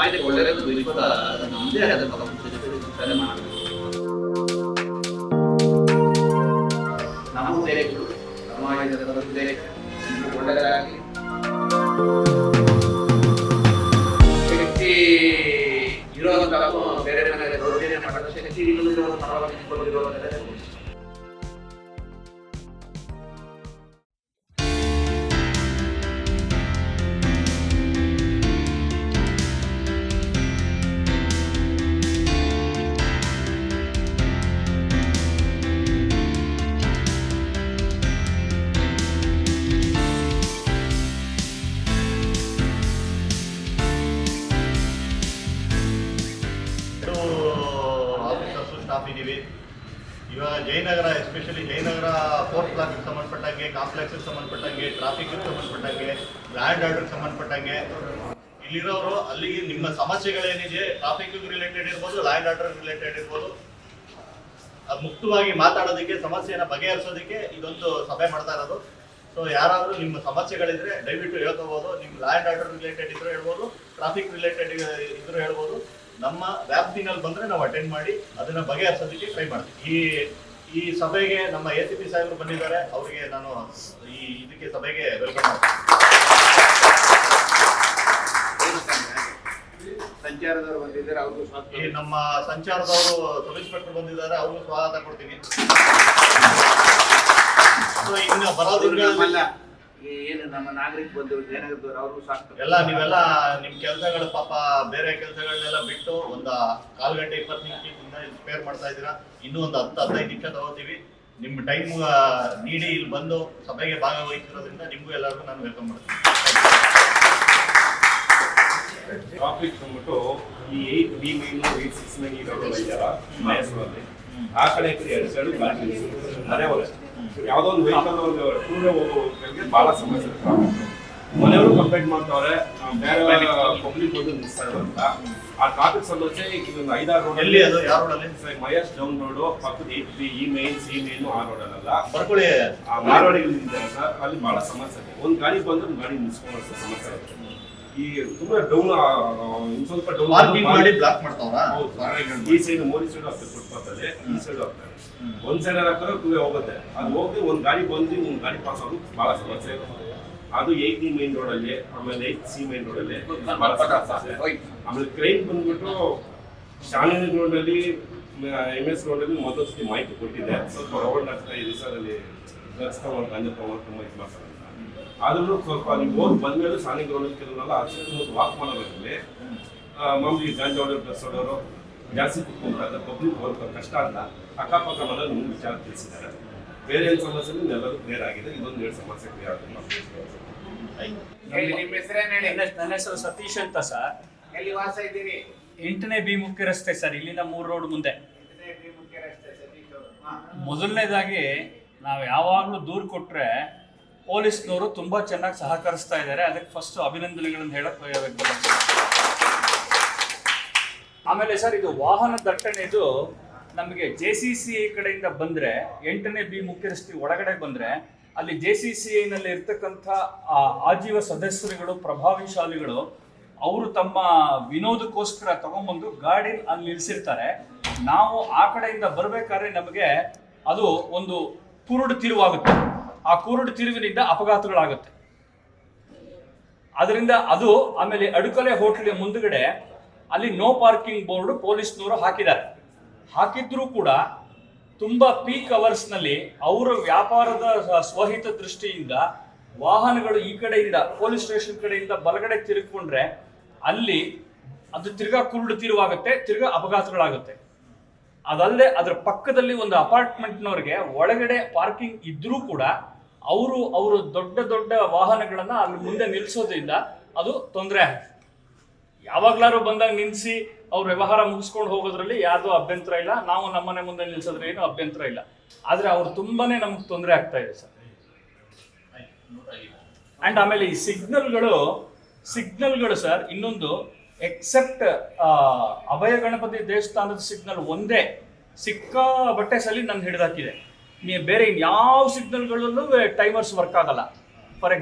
ಸಮಾಜಕ್ಕೆ ಒಳ್ಳೆಯದು ವಿಶ್ವದ ನಮ್ಮದೇ ಆದ ಚಿಂತನೆ ಮಾಡಬೇಕು. ನಮ್ಮ ಉದ್ದೇಶಗಳು ಸಮಾಜದ ಉದ್ದೇಶ ಒಳ್ಳೆಯದಾಗಿ ಶಕ್ತಿ ಇರೋದು ಬೇರೆ ಬೇರೆ ದೌರ್ಜನ್ಯ ಮಾಡಿದ ಶಕ್ತಿ ಇರೋದು ಪರವಾಗಿರೋದು. ಸ್ಟಾಫ್ ಇದ್ದೀವಿ. ಇವಾಗ ಜಯನಗರ, ಎಸ್ಪೆಷಲಿ ಜಯನಗರ 4th ಬ್ಲಾಕ್ಗೆ ಸಂಬಂಧಪಟ್ಟಂಗೆ, ಕಾಂಪ್ಲೆಕ್ಸ್ಗೆ ಸಂಬಂಧಪಟ್ಟಂಗೆ, ಟ್ರಾಫಿಕ್ಗೆ ಸಂಬಂಧಪಟ್ಟಂಗೆ, ಲ್ಯಾಂಡ್ ಆರ್ಡರ್ಗೆ ಸಂಬಂಧಪಟ್ಟಂಗೆ ಇಲ್ಲಿರೋರು ಅಲ್ಲಿಗೆ ನಿಮ್ಮ ಸಮಸ್ಯೆಗಳೇನಿದೆ, ಟ್ರಾಫಿಕ್ ರಿಲೇಟೆಡ್ ಇರ್ಬೋದು, ಲ್ಯಾಂಡ್ ಆರ್ಡರ್ ರಿಲೇಟೆಡ್ ಇರ್ಬೋದು, ಅದು ಮುಕ್ತವಾಗಿ ಮಾತಾಡೋದಕ್ಕೆ, ಸಮಸ್ಯೆನ ಬಗೆಹರಿಸೋದಕ್ಕೆ ಇದೊಂದು ಸಭೆ ಮಾಡ್ತಾ ಇರೋದು. ಸೊ ಯಾರಾದರೂ ನಿಮ್ಮ ಸಮಸ್ಯೆಗಳಿದ್ರೆ ದಯವಿಟ್ಟು ಹೇಳ್ಕೋಬೋದು. ನಿಮ್ಮ ಲ್ಯಾಂಡ್ ಆರ್ಡರ್ ರಿಲೇಟೆಡ್ ಇದ್ರೂ ಹೇಳ್ಬೋದು, ಟ್ರಾಫಿಕ್ ರಿಲೇಟೆಡ್ ಇದ್ರೂ ಹೇಳ್ಬೋದು. ನಮ್ಮ ವ್ಯಾಪ್ತಿನಲ್ಲಿ ಬಂದರೆ ನಾವು ಅಟೆಂಡ್ ಮಾಡಿ ಅದನ್ನು ಬಗೆಹರಿಸೋದಕ್ಕೆ ಟ್ರೈ ಮಾಡ್ತೀವಿ. ಈ ಸಭೆಗೆ ನಮ್ಮ ACP ಸಾಹೇಬರು ಬಂದಿದ್ದಾರೆ, ಅವರಿಗೆ ನಾನು ಇದಕ್ಕೆ ಸಭೆಗೆ ವೆಲ್ಕಮ್ ಮಾಡ್ತೀನಿ. ಸಂಚಾರದವರು ಬಂದಿದ್ದಾರೆ, ಅವ್ರಿಗೂ ಸ್ವಾಗತ. ನಮ್ಮ ಸಂಚಾರದವರು ಸಬ್ ಇನ್ಸ್ಪೆಕ್ಟರ್ ಬಂದಿದ್ದಾರೆ, ಅವ್ರಿಗೂ ಸ್ವಾಗತ ಕೊಡ್ತೀನಿ. ಇನ್ನು ಬರೋದಿಲ್ಲ ಏನು ನಮ್ಮ ನಾಗರಿಕ ಬಂದು ಜಯನಗರದವರು ಅವ್ರಿಗೂ ಸ್ವಾಗತ. ಎಲ್ಲ ನೀವೆಲ್ಲ ನಿಮ್ಮ ಕೆಲಸಗಳು ಪಾಪ ಬೇರೆ ಕೆಲಸಗಳನ್ನೆಲ್ಲ ಬಿಟ್ಟು ಒಂದು 1/4 ಗಂಟೆ 20 ನಿಮಿಷದಿಂದ ಸ್ಪೇರ್ ಮಾಡ್ತಾ ಇದ್ದೀರಾ. ಇನ್ನೂ ಒಂದು 10-15 ನಿಮಿಷ ತಗೋತೀವಿ. ನಿಮ್ಮ ಟೈಮ್ ನೀಡಿ ಇಲ್ಲಿ ಬಂದು ಸಭೆಗೆ ಭಾಗವಹಿಸಿರೋದ್ರಿಂದ ನಿಮಗೂ ಎಲ್ಲರಿಗೂ ನಾನು ವೆಲ್ಕಮ್ ಮಾಡ್ತೀನಿ. ಟ್ರಾಫಿಕ್ ಬಂದ್ಬಿಟ್ಟು ಈ 8B ಮೈನ್ 8-6 ಮೈನ್ ಇರೋಲ್ಲ ಇದೆಯಲ್ಲ ಮೈಸೂರಲ್ಲಿ, ಆ ಕಡೆ 2 ಸೈಡ್ ಗಾಡಿ ಅದೇ ಹೋಗುತ್ತೆ. ಯಾವುದೋ ಒಂದು ವೆಹಿಕಲ್ ಟೂರೇ ಹೋಗೋರಿಗೆ ಭಾಳ ಸಮಸ್ಯೆ. ಮನೆಯವರು ಕಂಪ್ಲೇಂಟ್ ಮಾಡ್ತಾವ್ರೆ, ಬೇರೆ ಪಬ್ಲಿಕ್ ಬಂದು ನಿಲ್ಲಿಸ್ತಾ ಇರೋದ್ರಿಂದ ಆ ಟ್ರಾಫಿಕ್ ಸಮಸ್ಯೆ ಇದೊಂದು 5-6 ರೋಡ್. ಎಲ್ಲಿ ಅದು ಯಾವ ರೋಡಲ್ಲಿ? ಮಹೇಶ್ ಡೌನ್ ರೋಡು ಪಕ್ಕದ 8B, ಈ ಮೈನ್ ಸಿ ಮೈನು ಆ ರೋಡಲ್ಲ, ಬರ್ಕೊಳ್ಳಿ. ಆ ಮಾರ್ವಾಡಿಗಳಿದ್ದಾರೆ ಸರ್, ಅಲ್ಲಿ ಭಾಳ ಸಮಸ್ಯೆ ಇದೆ. ಒಂದು ಗಾಡಿ ಬಂದ್ರೆ ಒಂದು ಗಾಡಿ ನಿಲ್ಸ್ಕೊಂಡು ಸಮಸ್ಯೆ ಆಗುತ್ತೆ. ಈ ತುಂಬಾ ಡೌನ್ ಸ್ವಲ್ಪ ಡೌನ್ ಪಾರ್ಕಿಂಗ್ ಮಾಡಿ ಬ್ಲಾಕ್ ಮಾಡ್ತಾವ್ರಾ? ಈ ಸೈಡ್ ಮೋರಿ ಸೈಡ್ ಹೋಗ್ತದೆ, ಫುಟ್ಪಾತಲ್ಲಿ ಈ ಸೈಡ್ ಹೋಗ್ತಾರೆ. ಒಂದ್ ಸೈಡ್ ಹಾಕಿದ್ರೆ ಟೂ ಹೋಗುತ್ತೆ. ಅದು ಹೋಗಿ ಒಂದ್ ಗಾಡಿ ಬಂದು ಒಂದ್ ಗಾಡಿ ಪಾಸ್ ಆಗೋದು ಬಹಳ ಸಮಸ್ಯೆ ಇದೆ. ಅದು 8B ಮೈನ್ ರೋಡ್ ಅಲ್ಲಿ, ಆಮೇಲೆ 8C ಮೈನ್ ರೋಡ್ ಅಲ್ಲಿ ಬಹಳ ಸಮಸ್ಯೆ. ಆಮೇಲೆ ಕ್ರೈಮ್ ಬಂದ್ಬಿಟ್ಟು ಶಾಲಿನಿ ರೋಡ್ ಅಲ್ಲಿ, MS ರೋಡ್ ಅಲ್ಲಿ ಮೊದಲು ಮಾಹಿತಿ ಕೊಟ್ಟಿದ್ದೆ. ಸ್ವಲ್ಪ ರೋಡ್ ಆಗ್ತಾ ಇದೆ ಸರ್, ಅಲ್ಲಿ ಡ್ರಗ್ಸ್ ತಗೊಂಡು ಗಂಜ ತಗೊಂಡು ತುಂಬಾ ಇದು ಮಾಡ್ತಾರೆ. ಆದ್ರೂ ಸ್ವಲ್ಪ ನೀವು ಹೋಗಿ ಬಂದ್ಮೇಲೆ ಶಾಲಿನಿ ರೋಡ್ ಕೆಲವರೆಲ್ಲ ಸುತ್ತಮುತ್ತ ವಾಕ್ ಮಾಡೋದ್ರಲ್ಲಿ ಮಾಮೂಲಿ ಗಾಂಜಾ ಹೊಡೆಯೋರು, ಡ್ರೆಸ್ ಹೊಡೆಯೋರು ಜಾಸ್ತಿ ಕುತ್ಕೊಂಡ್ರೆ ಪಬ್ಲಿಕ್ ಹೋಗ್ತಾರೆ ಕಷ್ಟ ಅಂತ ಅಕ್ಕಪಕ್ಕ ಮನೆಯಲ್ಲಿ ಮುಂದೆ ವಿಚಾರ ತಿಳಿಸಿದ್ದಾರೆ. ಬೇರೆ ಏನು ಸಮಸ್ಯೆ ಎಲ್ಲರೂ ಕ್ಲಿಯರ್ ಆಗಿದೆ. ಇದೊಂದು 2 ಸಮಸ್ಯೆ ಕ್ಲಿಯರ್ ಆಗಿದೆ. ನನ್ನ ಹೆಸರು ಸತೀಶ್ ಅಂತ ಸರ್. ಎಲ್ಲಿ ವಾಸ ಇದ್ದೀರಿ? 8ನೇ ಮುಖ್ಯ ರಸ್ತೆ ಸರ್, ಇಲ್ಲಿಂದ 3 ರೋಡ್ ಮುಂದೆ. ಮೊದಲನೇದಾಗಿ ನಾವು ಯಾವಾಗಲೂ ದೂರು ಕೊಟ್ಟರೆ ಪೊಲೀಸ್ನವರು ತುಂಬ ಚೆನ್ನಾಗಿ ಸಹಕರಿಸ್ತಾ ಇದ್ದಾರೆ. ಅದಕ್ಕೆ ಫಸ್ಟ್ ಅಭಿನಂದನೆಗಳನ್ನು ಹೇಳಕ್ಕೆ ವ್ಯಕ್ತಪಡಿಸ್ತಾರೆ. ಆಮೇಲೆ ಸರ್, ಇದು ವಾಹನ ದಟ್ಟಣೆದು ನಮಗೆ JCCI ಕಡೆಯಿಂದ ಬಂದರೆ, 8ನೇ ಮುಖ್ಯ ರಸ್ತೆ ಒಳಗಡೆ ಬಂದರೆ ಅಲ್ಲಿ JCCIನಲ್ಲಿ ಇರ್ತಕ್ಕಂಥ ಆಜೀವ ಸದಸ್ಯರುಗಳು, ಪ್ರಭಾವಿಶಾಲಿಗಳು, ಅವರು ತಮ್ಮ ವಿನೋದಕ್ಕೋಸ್ಕರ ತಗೊಂಡ್ಬಂದು ಗಾಡಿ ಅಲ್ಲಿ ನಿಲ್ಲಿಸಿರ್ತಾರೆ. ನಾವು ಆ ಕಡೆಯಿಂದ ಬರಬೇಕಾದ್ರೆ ನಮಗೆ ಅದು ಒಂದು ಕುರುಡು ತಿರುವಾಗುತ್ತೆ. ಆ ಕುರುಡು ತಿರುವಿನಿಂದ ಅಪಘಾತಗಳಾಗುತ್ತೆ. ಅದರಿಂದ ಅದು ಆಮೇಲೆ ಅಡುಕಲೆ ಹೋಟ್ಲಿನ ಮುಂದುಗಡೆ ಅಲ್ಲಿ ನೋ ಪಾರ್ಕಿಂಗ್ ಬೋರ್ಡ್ ಪೊಲೀಸ್ನವರು ಹಾಕಿದ್ರೂ ಕೂಡ ತುಂಬ ಪೀಕ್ ಅವರ್ಸ್ನಲ್ಲಿ ಅವರ ವ್ಯಾಪಾರದ ಸ್ವಹಿತ ದೃಷ್ಟಿಯಿಂದ ವಾಹನಗಳು ಈ ಕಡೆಯಿಂದ ಪೊಲೀಸ್ ಸ್ಟೇಷನ್ ಕಡೆಯಿಂದ ಬಲಗಡೆ ತಿರುಗಿಕೊಂಡ್ರೆ ಅಲ್ಲಿ ಅದು ತಿರ್ಗಾ ಕುರುಡು ತಿರುವಾಗುತ್ತೆ, ತಿರ್ಗಾ ಅಪಘಾತಗಳಾಗುತ್ತೆ. ಅದಲ್ಲದೆ ಅದರ ಪಕ್ಕದಲ್ಲಿ ಒಂದು ಅಪಾರ್ಟ್ಮೆಂಟ್ನವ್ರಿಗೆ ಒಳಗಡೆ ಪಾರ್ಕಿಂಗ್ ಇದ್ರೂ ಕೂಡ ಅವರು ದೊಡ್ಡ ದೊಡ್ಡ ವಾಹನಗಳನ್ನ ಅಲ್ಲಿ ಮುಂದೆ ನಿಲ್ಲಿಸೋದ್ರಿಂದ ಅದು ತೊಂದರೆ ಆಗುತ್ತೆ. ಯಾವಾಗ್ಲಾರು ಬಂದಾಗ ನಿಲ್ಲಿಸಿ ಅವ್ರ ವ್ಯವಹಾರ ಮುಗಿಸ್ಕೊಂಡು ಹೋಗೋದ್ರಲ್ಲಿ ಯಾವುದೂ ಅಭ್ಯಂತರ ಇಲ್ಲ. ನಾವು ನಮ್ಮನೆ ಮುಂದೆ ನಿಲ್ಸೋದ್ರೆ ಏನು ಅಭ್ಯಂತರ ಇಲ್ಲ. ಆದರೆ ಅವ್ರು ತುಂಬಾನೇ ನಮ್ಗೆ ತೊಂದರೆ ಆಗ್ತಾ ಇದೆ ಸರ್. ಅಂಡ್ ಆಮೇಲೆ ಈ ಸಿಗ್ನಲ್ಗಳು ಸರ್, ಇನ್ನೊಂದು ಎಕ್ಸೆಪ್ಟ್ ಅಭಯ ಗಣಪತಿ ದೇವಸ್ಥಾನದ ಸಿಗ್ನಲ್ ಒಂದೇ ಸಿಕ್ಕಾಬಟ್ಟೆ ಸಲ ನಾನು ಹಿಡಿದಾಕಿದೆ. ನೀವು ಬೇರೆ ಯಾವ ಸಿಗ್ನಲ್ಗಳಲ್ಲೂ ಟೈಮರ್ಸ್ ವರ್ಕ್ ಆಗಲ್ಲ. ಫಾರ್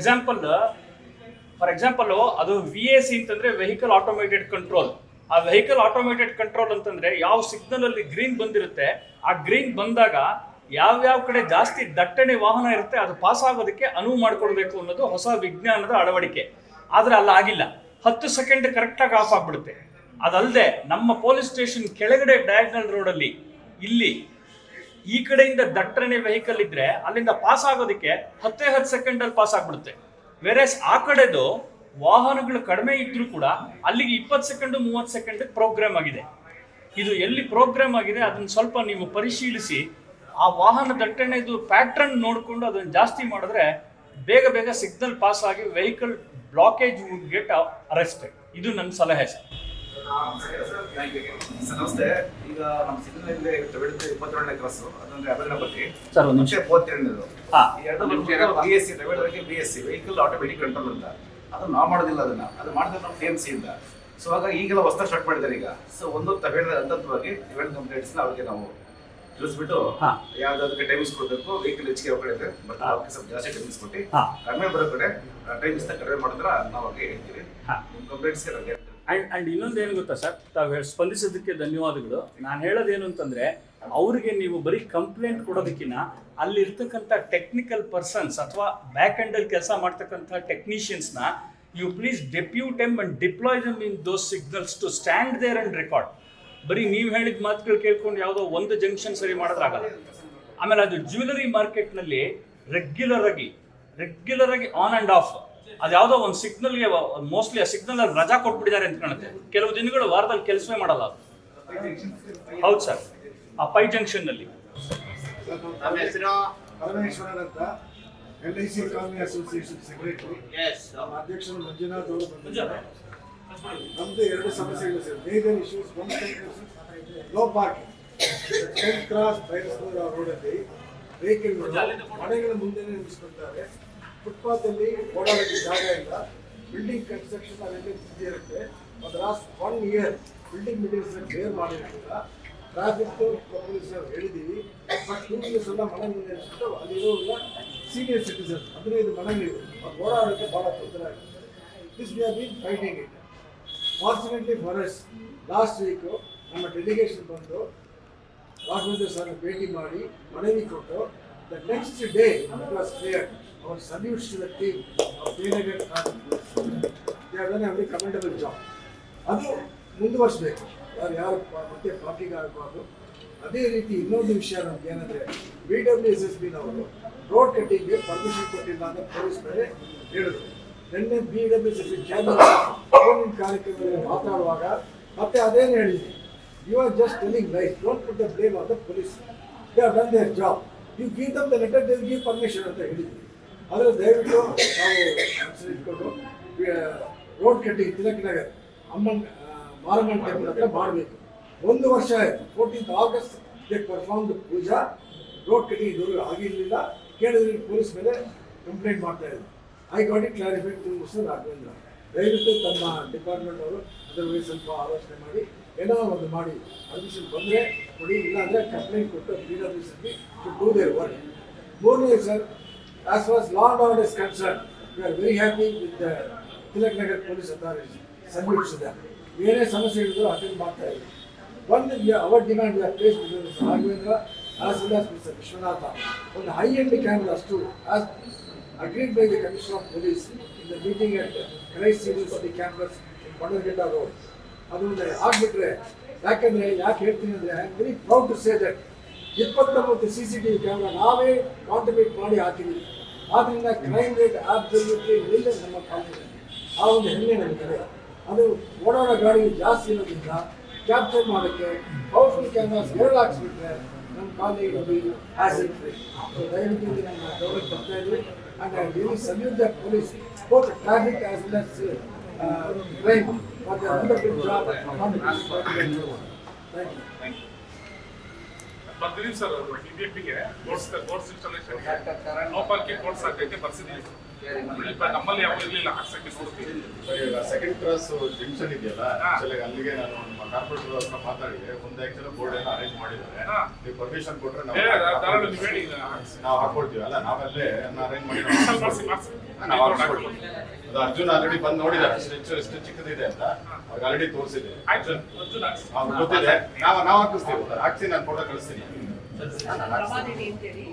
ಫಾರ್ ಎಕ್ಸಾಂಪಲ್ ಅದು VAC ಅಂತಂದ್ರೆ ವೆಹಿಕಲ್ ಆಟೋಮೇಟೆಡ್ ಕಂಟ್ರೋಲ್. ಆ ವೆಹಿಕಲ್ ಆಟೋಮೇಟೆಡ್ ಕಂಟ್ರೋಲ್ ಅಂತಂದ್ರೆ ಯಾವ ಸಿಗ್ನಲ್ ಅಲ್ಲಿ ಗ್ರೀನ್ ಬಂದಿರುತ್ತೆ, ಆ ಗ್ರೀನ್ ಬಂದಾಗ ಯಾವ್ಯಾವ ಕಡೆ ಜಾಸ್ತಿ ದಟ್ಟಣೆ ವಾಹನ ಇರುತ್ತೆ ಅದು ಪಾಸ್ ಆಗೋದಕ್ಕೆ ಅನುವು ಮಾಡಿಕೊಡ್ಬೇಕು ಅನ್ನೋದು ಹೊಸ ವಿಜ್ಞಾನದ ಅಳವಡಿಕೆ. ಆದ್ರೆ ಅಲ್ಲ ಆಗಿಲ್ಲ, 10 ಸೆಕೆಂಡ್ ಕರೆಕ್ಟಾಗಿ ಆಫ್ ಆಗ್ಬಿಡುತ್ತೆ. ಅದಲ್ಲದೆ ನಮ್ಮ ಪೊಲೀಸ್ ಸ್ಟೇಷನ್ ಕೆಳಗಡೆ ಡಯಾಗ್ನಲ್ ರೋಡಲ್ಲಿ ಇಲ್ಲಿ ಈ ಕಡೆಯಿಂದ ದಟ್ಟಣೆ ವೆಹಿಕಲ್ ಇದ್ರೆ ಅಲ್ಲಿಂದ ಪಾಸ್ ಆಗೋದಕ್ಕೆ 10 ಸೆಕೆಂಡ್ ಅಲ್ಲಿ ಪಾಸ್ ಆಗ್ಬಿಡುತ್ತೆ. ವೆರೇಸ್ ಆ ಕಡೆದು ವಾಹನಗಳು ಕಡಿಮೆ ಇದ್ರೂ ಕೂಡ ಅಲ್ಲಿಗೆ 20 ಸೆಕೆಂಡ್ 30 ಸೆಕೆಂಡ್ ಪ್ರೋಗ್ರಾಮ್ ಆಗಿದೆ. ಇದು ಎಲ್ಲಿ ಪ್ರೋಗ್ರಾಮ್ ಆಗಿದೆ ಅದನ್ನ ಸ್ವಲ್ಪ ನೀವು ಪರಿಶೀಲಿಸಿ ಆ ವಾಹನ ದಟ್ಟಣೆದು ಪ್ಯಾಟ್ರನ್ ನೋಡಿಕೊಂಡು ಅದನ್ನು ಜಾಸ್ತಿ ಮಾಡಿದ್ರೆ ಬೇಗ ಬೇಗ ಸಿಗ್ನಲ್ ಪಾಸ್ ಆಗಿ vehicle blockage wood get arrested. ಇದು ನನ್ನ ಸಲಹೆ ಸರ್. ಸರ್ ನಮಸ್ತೆ. ಈಗ ನಮ್ಮ ಸಿಗ್ನಲ್ ತಮಿಳುನಾಡು 22ನೇ ಕ್ರಾಸ್ ಅದಂದ್ರೆ ಅದನ್ನ ಬಗ್ಗೆ ಸರ್ ಒಂದು ಮುಂಚೆ 32 BSc ತಮಿಳುನಾಡಿಗೆ BSc ವೆಹಿಕಲ್ ಆಟೋಮೆಟಿಕ್ ಕಂಟ್ರೋಲ್ ಅಂತ ಅದನ್ನ ನಾವು ಮಾಡೋದಿಲ್ಲ. ಅದು ಮಾಡಿದ್ರೆ ನಾವು TMC ಇಂದ. ಸೊ ಹಾಗಾಗಿ ಈಗೆಲ್ಲ ಹೊಸದಾಗಿ ಸ್ಟಾರ್ಟ್ ಮಾಡಿದ್ದಾರೆ ಈಗ. ಸೊ ಒಂದು ತಮಿಳುನಾಡು ಹಂತವಾಗಿ ಇವೆಂಟ್ ಕಂಪ್ಲೇಂಟ್ಸ್ನ ಅವ್ರಿಗೆ ನಾವು ತಿಳಿಸ್ಬಿಟ್ಟು ಯಾವ್ದಾದಕ್ಕೆ ಟೈಮಿಂಗ್ಸ್ ಕೊಡಬೇಕು. ವೆಹಿಕಲ್ ಹೆಚ್ಚಿಗೆ ಯಾವ ಕಡೆ ಇದೆ ಮತ್ತೆ ಅವ್ರಿಗೆ ಸ್ವಲ್ಪ ಜಾಸ್ತಿ ಟೈಮಿಂಗ್ಸ್ ಕೊಟ್ಟು ಕಡಿಮೆ ಬರೋ ಕಡೆ ಟೈಮಿಂಗ್ಸ್ನ ಕಡಿಮೆ ಮಾಡಿದ್ರೆ ನಾವು ಅವ್ರಿಗೆ ಹೇಳ್ತೀವಿ. ನಿಮ್ಮ ಕಂಪ್ಲೇಂಟ್ಸ್ಗೆ ನಮಗೆ ಅಂಡ್ ಇನ್ನೊಂದು ಏನು ಗೊತ್ತಾ ಸರ್, ತಾವು ಸ್ಪಂದಿಸೋದಕ್ಕೆ ಧನ್ಯವಾದಗಳು. ನಾನು ಹೇಳೋದೇನು ಅಂತಂದ್ರೆ ಅವರಿಗೆ ನೀವು ಬರೀ ಕಂಪ್ಲೇಂಟ್ ಕೊಡೋದಕ್ಕಿಂತ ಅಲ್ಲಿರ್ತಕ್ಕಂಥ ಟೆಕ್ನಿಕಲ್ ಪರ್ಸನ್ಸ್ ಅಥವಾ ಬ್ಯಾಕ್ ಎಂಡಲ್ಲಿ ಕೆಲಸ ಮಾಡ್ತಕ್ಕಂಥ ಟೆಕ್ನಿಷಿಯನ್ಸ್ನ you please depute M and deploy dum in those signals to stand there and record. ಬರೀ ನೀವು ಹೇಳಿದ ಮಾತುಗಳು ಕೇಳ್ಕೊಂಡು ಯಾವುದೋ ಒಂದು ಜಂಕ್ಷನ್ ಸರಿ ಮಾಡೋದ್ರಾಗಲ್ಲ. ಆಮೇಲೆ ಅದು ಜ್ಯುವೆಲರಿ ಮಾರ್ಕೆಟ್ನಲ್ಲಿ ರೆಗ್ಯುಲರ್ ಆಗಿ ಆನ್ ಆ್ಯಂಡ್ ಆಫ್ ಅದು ಯಾವುದೋ ಒಂದು ಸಿಗ್ನಲ್ಗೆ ಮೋಸ್ಟ್ಲಿ ಆ ಸಿಗ್ನಲ್ ಅಲ್ಲಿ ರಜಾ ಕೊಟ್ಬಿಟ್ಟಿದ್ದಾರೆ ಅಂತ ಕಾಣುತ್ತೆ. ಕೆಲವು ದಿನಗಳು ವಾರದಲ್ಲಿ ಕೆಲಸವೇ ಮಾಡಲ್ಲ ಅದು. ಹೌದು ಸರ್, ಆ ಪೈ ಜಂಕ್ಷನ್ನಲ್ಲಿ. ನಮ್ಮ ಹೆಸರು ಪರಮೇಶ್ವರನ್ ಅಂತ, LIC ಕಾಲನಿ ಅಸೋಸಿಯೇಷನ್ ಸೆಕ್ರೆಟರಿ. ನಮ್ಮ ಅಧ್ಯಕ್ಷರು ಮಂಜುನಾಥ್ ಅವರು ಬಂದಿದ್ದಾರೆ. ನಮ್ದು 2 ಸಮಸ್ಯೆಗಳು sir, major issues. No parking 10th cross ಬೈರಸ್ನೂರ ರೋಡಲ್ಲಿ ವೆಹಿಕಲ್ಗಳು ಮನೆಗಳ ಮುಂದೆ ನಿಲ್ಲಿಸ್ಕೊಳ್ತಾರೆ. ಫುಟ್ಪಾತ್ ಅಲ್ಲಿ ಓಡಾಡೋಕ್ಕೆ ಜಾಗ ಇಲ್ಲ. ಬಿಲ್ಡಿಂಗ್ ಕನ್ಸ್ಟ್ರಕ್ಷನ್ ಅವೆಲ್ಲ ಬಿಸಿ ಇರುತ್ತೆ. ಒಂದು last 1 year building materials clear ಮಾಡಿರಲಿಲ್ಲ. ಟ್ರಾಫಿಕ್ ಪೊಲೀಸರು ಹೇಳಿದ್ದೀವಿ. ಬಟ್ 2 ಇಯರ್ಸ್ ಎಲ್ಲ ಮನೆ ಮುಂದೆ ನಿಲ್ಲಿಸ್ಬಿಟ್ಟು ಅಲ್ಲಿರೋಲ್ಲ ಸೀನಿಯರ್ ಸಿಟಿಸನ್ 15 ಮನೆಗಳಿವೆ. ಅದು ಓಡಾಡೋಕ್ಕೆ ಭಾಳ ತೊಂದರೆ ಆಗಿದೆ. This we have been fighting it. Fortunately for us last week ನಮ್ಮ ಡೆಲಿಗೇಷನ್ ಬಂದು ರಾಘವೇಂದ್ರ ಸರ್ನ ಭೇಟಿ ಮಾಡಿ ಮನವಿ ಕೊಟ್ಟು the next day it was clear. Our salutes to the team of Jayanagar Traffic Police. They have done a very commendable job. ಅದು ಮುಂದುವರಿಸಬೇಕು. ಯಾರು ಮತ್ತೆ ಪಾರ್ಕಿಂಗ್ ಆಗಬಾರ್ದು. ಅದೇ ರೀತಿ ಇನ್ನೊಂದು ವಿಷಯ ನಮ್ಗೆ ಏನಂದರೆ BWSSBನವರು ರೋಡ್ ಕಟ್ಟಿಂಗ್ಗೆ ಪರ್ಮಿಷನ್ ಕೊಟ್ಟಿಲ್ಲ ಅಂತ ಪೊಲೀಸ್ ಮೇಲೆ ಹೇಳಿದ್ರು. ನಿನ್ನೆ BWSSB ಫೋನಿನ ಕಾರ್ಯಕ್ರಮದಲ್ಲಿ ಮಾತಾಡುವಾಗ ಮತ್ತೆ ಅದೇನು ಹೇಳಿದ್ವಿ, you are just telling lies, don't put the blame on the police. They have done their job. You give them the letter, they will give permission ಅಂತ ಹೇಳಿದ್ವಿ. ಆದರೆ ದಯವಿಟ್ಟು ನಾವು ಇಟ್ಕೊಂಡು ರೋಡ್ ಕಟ್ಟಿಂಗ್ ತಿಲಕ್ ನಗರ್ ಮಾರಮ್ಮನ ಟೆಂಪಲ್ ಹತ್ರ ಮಾಡಬೇಕು. 1 ವರ್ಷ ಆಯಿತು. 14th August they perform the puja. Road cutting ಇದುವರೆಗೂ ಆಗಿರಲಿಲ್ಲ. ಕೇಳಿದ್ರೆ ಪೊಲೀಸ್ ಮೇಲೆ ಕಂಪ್ಲೇಂಟ್ ಮಾಡ್ತಾ ಇದ್ರು. I got it clarified to mister Raghavendra. ದಯವಿಟ್ಟು ತಮ್ಮ ಡಿಪಾರ್ಟ್ಮೆಂಟ್ ಅವರು ಅದರ ಬಗ್ಗೆ ಸ್ವಲ್ಪ ಆಲೋಚನೆ ಮಾಡಿ ಏನೋ ಒಂದು ಮಾಡಿ ಪರ್ಮಿಷನ್ ಬಂದರೆ ಕೊಡಿ, ಇಲ್ಲಾಂದರೆ ಕಂಪ್ಲೇಂಟ್ ಕೊಟ್ಟು BWSSB to do their work. ಮೂರನೇ sir, as far as law and order is concerned, we are very happy with the Tilak Nagar police authorities. Salute to them. ಏನೇ ಸಮಸ್ಯೆ ಇದ್ರು ಅಟೆಂಡ್ ಮಾಡ್ತಾ ಇದ್ದೀವಿ. ಒಂದು our demand place Raghavendra as well as Mr. Vishwanatha. ಒಂದು high end camera ಅಷ್ಟು as agreed by the Commissioner of Police in the meeting at Christ University campus in Bandargeta Road. ಅದು ಆಗ್ಬಿಟ್ರೆ, ಯಾಕಂದರೆ ಯಾಕೆ ಹೇಳ್ತೀನಿ ಅಂದರೆ I am very proud to say that 29 CCTV camera ನಾವೇ contribute ಮಾಡಿ ಹಾಕಿದ್ದೀವಿ. ಆದ್ದರಿಂದ ಕ್ರೈಮ್ ರೇಟ್ ಆಬ್ಸಲ್ಯೂಟ್ಲಿ ಇಲ್ಲ ನಮ್ಮ ಕಾಲೇಜಲ್ಲಿ. ಆ ಒಂದು ಹೆಮ್ಮೆ ನಮಗಿದೆ. ಅದು ಓಡಾಡೋ ಗಾಡಿ ಜಾಸ್ತಿ ಇರೋದ್ರಿಂದ ಕ್ಯಾಪ್ಚರ್ ಮಾಡೋಕ್ಕೆ ಪವರ್ಫುಲ್ ಕ್ಯಾಮ್ರಾಸ್ 2 ಹಾಕ್ಸ್ಬಿಟ್ರೆ ನಮ್ಮ ಕಾಲೇಜ್ ಹ್ಯಾಸಲ್ ಫ್ರೀ. ಸೊ ದಯವಿಟ್ಟು ನಮ್ಮ ಗೌರವ ಬರ್ತಾ ಇದ್ವಿ. And I really salute the police, both traffic as well as crime for the wonderful job on the Thank you. ಬರ್ತೀವಿ ಸರ್, ಇಮಿಡಿಯೇಟ್ಗೆ course installation no parking course ಆಗೈತೆ ಬರ್ಸಿದ್ದೀವಿ. ನಮ್ಮಲ್ಲಿ ಯಾವ ಇರ್ಲಿಲ್ಲ ಹಾಕ್ಸಕ್ಕೆ ನೋಡ್ತೀವಿ. ಈಗ ಸೆಕೆಂಡ್ ಕ್ರಾಸ್ ಜಂಕ್ಷನ್ ಇದೆಯಲ್ಲ, ಆಕ್ಚುಲಿ ಅಲ್ಲಿಗೆ ನಾನು ನಮ್ಮ ಕಾರ್ಪೊರೇಟರ್ ಹತ್ರ ಮಾತಾಡಿದೆ. ಒಂದು ಆಕ್ಚುಲಿ ಬೋರ್ಡ್ ಏನೋ ಅರೇಂಜ್ ಮಾಡಿದ್ದಾರೆ. ನೀವು ಪರ್ಮಿಷನ್ ಕೊಟ್ರೆ ನಾವು ಹಾಕೊಡ್ತೀವಿ. ಅಲ್ಲ, ನಾವಲ್ಲೇ ಅರೇಂಜ್ ಮಾಡಿ ನಾವು ಹಾಕ್ಸ್ಕೊಡ್ತೀವಿ. ಅದು ಅರ್ಜುನ್ ಆಲ್ರೆಡಿ ಬಂದು ನೋಡಿದ್ದಾರೆ ಎಷ್ಟು ಚಿಕ್ಕದಿದೆ ಅಂತ. ಅವ್ರಿಗೆ ಆಲ್ರೆಡಿ ತೋರಿಸಿದೆ, ಗೊತ್ತಿದೆ. ನಾವು ಹಾಕಿಸ್ತೀವಿ. ಹಾಕ್ಸಿ ನಾನು ಫೋಟೋ ಕಳಿಸ್ತೀನಿ. ಪ್ರಭಾದೇವಿ ಅಂತೇಳಿ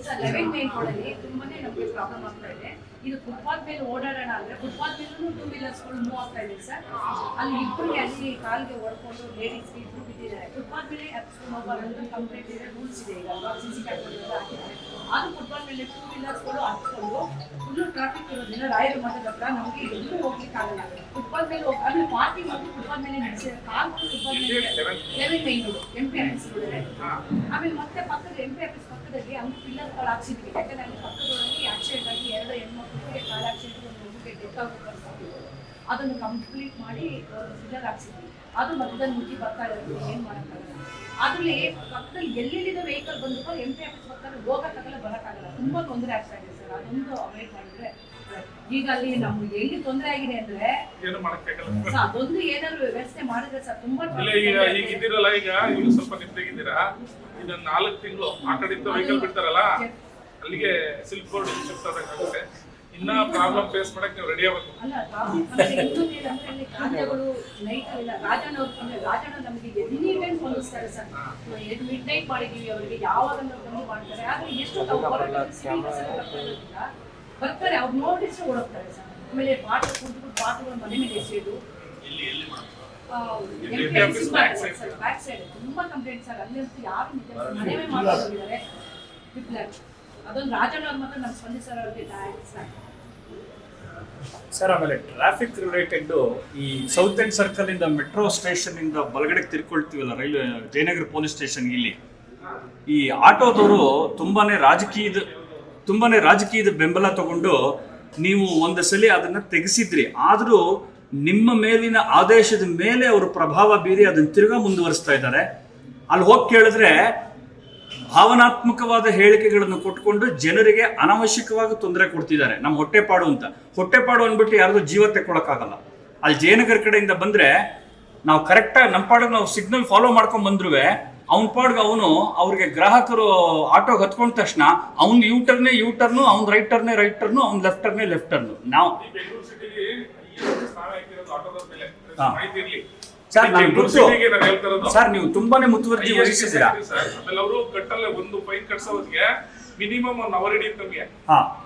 ಸರ್ 11 ಮೇನ್ ರೋಡಲ್ಲಿ ತುಂಬಾನೇ ನಮಗೆ ಪ್ರಾಬ್ಲಮ್ ಆಗ್ತಾ ಇದೆ. ಇದು ಫುಟ್ಪಾತ್ ಮೇಲೆ ಓಡಾಡೋಣ ಅಂದ್ರೆ ಫುಟ್ಪಾತ್ ಮೇಲೂ 2 ವೀಲರ್ಸ್ಗಳು ಮೂವ್ ಆಗ್ತಾ ಇದೆ ಸರ್. ಅಲ್ಲಿ ಇಬ್ಬರಿಗೆ ಅಲ್ಲಿ ಕಾಲ್ಗೆ ಹೊಡ್ಕೊಂಡು ಲೇಡೀಸ್ಗೆ ಇಬ್ರು ಬಿದ್ದಿದ್ದಾರೆ. ಫುಟ್ಪಾತ್ ಮೇಲೆ ಒಬ್ಬರು ಕಂಪ್ಲೇಂಟ್ ಇದೆ, ರೂಲ್ಸ್ ಇದೆ. ಈಗ CC ಕ್ಯಾಮೆರಾ ಹಾಕಿದ್ದಾರೆ. ಆದ್ರೂ ಫುಟ್ಪಾತ್ ಮೇಲೆ 2 ವೀಲರ್ಸ್ಗಳು ಹತ್ಕೊಂಡು ಫುಲ್ಲು ಟ್ರಾಫಿಕ್ ಇರೋದ್ರಿಂದ ರಾಯರ ಮಠದ ಹತ್ರ ನಮಗೆ ಎಲ್ಲೂ ಹೋಗ್ಲಿಕ್ಕೆ ಆಗಲ್ಲ. ಫುಟ್ಪಾತ್ ಮೇಲೆ ಆಮೇಲೆ ಪಾರ್ಕಿಂಗ್ ಮತ್ತು ಫುಟ್ಪಾತ್ ಮೇಲೆ ನಡೆಸಿದ್ದಾರೆ. ಕಾಲ್ ಫುಟ್ಪಾತ್ ಮೇಲೆ 11 main road MP office road. ಆಮೇಲೆ ಮತ್ತೆ ಪಕ್ಕದ MP ಆಫೀಸ್ ಪಕ್ಕದಲ್ಲಿ ಅವ್ರು ಪಿಲ್ಲರ್ಗಳು ಹಾಕ್ಸಿದ್ವಿ. ಯಾಕಂದ್ರೆ ಅಲ್ಲಿ ಪಕ್ಕದೊಳಗೆ ಆಕ್ಸಿಡೆಂಟ್ ಆಗಿ 2 ಹೆಣ್ಮಕ್ಳಿಗೆ ಕಾಲ್ ಆಕ್ಸಿಡೆಂಟ್, ಒಂದು ಮಗುಗೆ ಡೆತ್ ಆಗೋ ಪರಿಸ್ಥಿತಿ. ಅದನ್ನು ಕಂಪ್ಲೀಟ್ ಮಾಡಿ ಪಿಲ್ಲರ್ ಹಾಕ್ಸಿದ್ವಿ. ಅದು ಮಧ್ಯದಲ್ಲಿ ಮುಗಿ ಬರ್ತಾ ಇರೋದು ಏನು ಮಾಡೋಕ್ಕಾಗಲ್ಲ. ಅದ್ರಲ್ಲಿ ಪಕ್ಕದಲ್ಲಿ ಎಲ್ಲೆಲ್ಲಿದೆ ವೆಹಿಕಲ್ ಬಂದು MP ಆಫೀಸ್ ಪಕ್ಕದಲ್ಲಿ ಹೋಗೋಕ್ಕಾಗಲ್ಲ, ಬರೋಕ್ಕಾಗಲ್ಲ. ತುಂಬಾ ತೊಂದರೆ ಆಗ್ತಾ ಇದೆ ಸರ್. ಅದೊಂದು ಅವಾಯ್ಡ್ ಮಾಡಿದ್ರೆ ಈಗ ಅಲ್ಲಿ ನಮ್ಗೆ ಎಲ್ಲಿ ತೊಂದರೆ ಆಗಿದೆ ಅಂದ್ರೆ ಅದೊಂದು ಏನಾದ್ರು ವ್ಯವಸ್ಥೆ ಮಾಡಿದ್ರೆ ಸರ್ ತುಂಬಾ ಈಗ ಇದ್ದೀರಲ್ಲ, ಈಗ ಸ್ವಲ್ಪ ನಿಂತಿದ್ದೀರಾ. ಇದನ್ನ 4 ತಿಂಗಳು ಆ ಕಡೆಯಿಂದ ವೆಹಿಕಲ್ ಬಿಡ್ತಾರಲ್ಲ, ಅಲ್ಲಿಗೆ ಸಿಲ್ಕ್ ಬೋರ್ಡ್ ಶಿಫ್ಟ್ ಆಗಬೇಕಾಗುತ್ತೆ. ಇನ್ನ ಪ್ರಾಬ್ಲಮ್ ಫೇಸ್ ಮಾಡಕ್ ನೀವು ರೆಡಿ ಆಗಬೇಕು. ಅಲ್ಲ, ಇನ್ನೊಂದು ಕಾರ್ಯಗಳು ನೈಟ್ ಇಲ್ಲ. ರಾಜಣ್ಣ ನಮಗೆ ಎನಿ ಟೈಮ್ ಸ್ಪಂದಿಸ್ತಾರೆ ಸರ್. ಮಿಡ್ ನೈಟ್ ಮಾಡಿದೀವಿ ಅವರಿಗೆ, ಯಾವಾಗ ಬಂದು ಮಾಡ್ತಾರೆ. ಆದ್ರೆ ಎಷ್ಟು ಬರ್ತಾರೆ, ಅವ್ರು ನೋಡಿದ್ರೆ ಓಡೋಗ್ತಾರೆ ಸರ್. ಆಮೇಲೆ ಪಾಠಗಳು ಮನೆ ಮೇಲೆ ಎಸೆಯೋದು, ಬ್ಯಾಕ್ ಸೈಡ್ ತುಂಬಾ ಕಂಪ್ಲೇಂಟ್ ಸರ್. ಅಲ್ಲಂತೂ ಯಾರು ಮನೆಯೇ ಮಾಡ್ಕೊಂಡಿದ್ದಾರೆ. ಅದೊಂದು ರಾಜಣ್ಣ ಅವ್ರ ಮಾತ್ರ ನಮ್ಮ ಸ್ಪಂದಿಸರ್ ಅವ್ರಿಗೆ ಸರ್. ಆಮೇಲೆ ಟ್ರಾಫಿಕ್ ರಿಲೇಟೆಡ್ ಈ ಸೌತ್ ಎಂಡ್ ಸರ್ಕಲ್ ಇಂದ ಮೆಟ್ರೋ ಸ್ಟೇಷನ್ ಇಂದ ಬಲಗಡೆ ತಿರ್ಕೊಳ್ತೀವಲ್ಲ, ರೈಲ್ವೆ ಜಯನಗರ ಪೊಲೀಸ್ ಸ್ಟೇಷನ್, ಇಲ್ಲಿ ಈ ಆಟೋದವರು ತುಂಬಾನೇ ರಾಜಕೀಯದ ಬೆಂಬಲ ತಗೊಂಡು ನೀವು ಒಂದು ಸಲ ಅದನ್ನ ತೆಗೆಸಿದ್ರಿ. ಆದರೂ ನಿಮ್ಮ ಮೇಲಿನ ಆದೇಶದ ಮೇಲೆ ಅವರು ಪ್ರಭಾವ ಬೀರಿ ಅದನ್ನ ತಿರ್ಗಾ ಮುಂದುವರಿಸ್ತಾ ಇದ್ದಾರೆ. ಅಲ್ಲಿ ಹೋಗಿ ಕೇಳಿದ್ರೆ ಭಾವನಾತ್ಮಕವಾದ ಹೇಳಿಕೆಗಳನ್ನು ಕೊಟ್ಕೊಂಡು ಜನರಿಗೆ ಅನಾವಶ್ಯಕವಾಗಿ ತೊಂದರೆ ಕೊಡ್ತಿದ್ದಾರೆ. ನಮ್ಮ ಹೊಟ್ಟೆಪಾಡು ಅಂದ್ಬಿಟ್ಟು ಯಾರಿಗೂ ಜೀವ ತೆಕ್ಕೊಳಕ್ಕಾಗಲ್ಲ. ಅಲ್ಲಿ ಜಯನಗರ ಕಡೆಯಿಂದ ಬಂದ್ರೆ ನಾವು ಕರೆಕ್ಟಾಗಿ ನಮ್ಮ ಪಾಡಿಗೆ ನಾವು ಸಿಗ್ನಲ್ ಫಾಲೋ ಮಾಡ್ಕೊಂಡ್ ಬಂದ್ರು ಅವ್ನ ಪಾಡ್ಗೆ ಅವ್ರಿಗೆ ಗ್ರಾಹಕರು ಆಟೋಗೆ ಹತ್ಕೊಂಡ ತಕ್ಷಣ ಅವ್ನ ಯೂಟರ್ನು, ಅವ್ನ ರೈಟರ್ನು, ಅವ್ನ ಲೆಫ್ಟರ್ನು. ನಾವು ಸರ್ ನೀವು ತುಂಬಾನೇ ಮುತುವರ್ಜಿ ವಹಿಸಿದ್ದೀರಾ. ಆಮೇಲೆ ಅವರು ಕಟ್ಟಲ್ಲ, ಒಂದು ಫೈನ್ ಕಟ್ಸೋದಿಗೆ ಮಿನಿಮಮ್ 1 ಅವರ್ ಹಿಡಿಯುತ್ತೆ ನಮ್ಗೆ.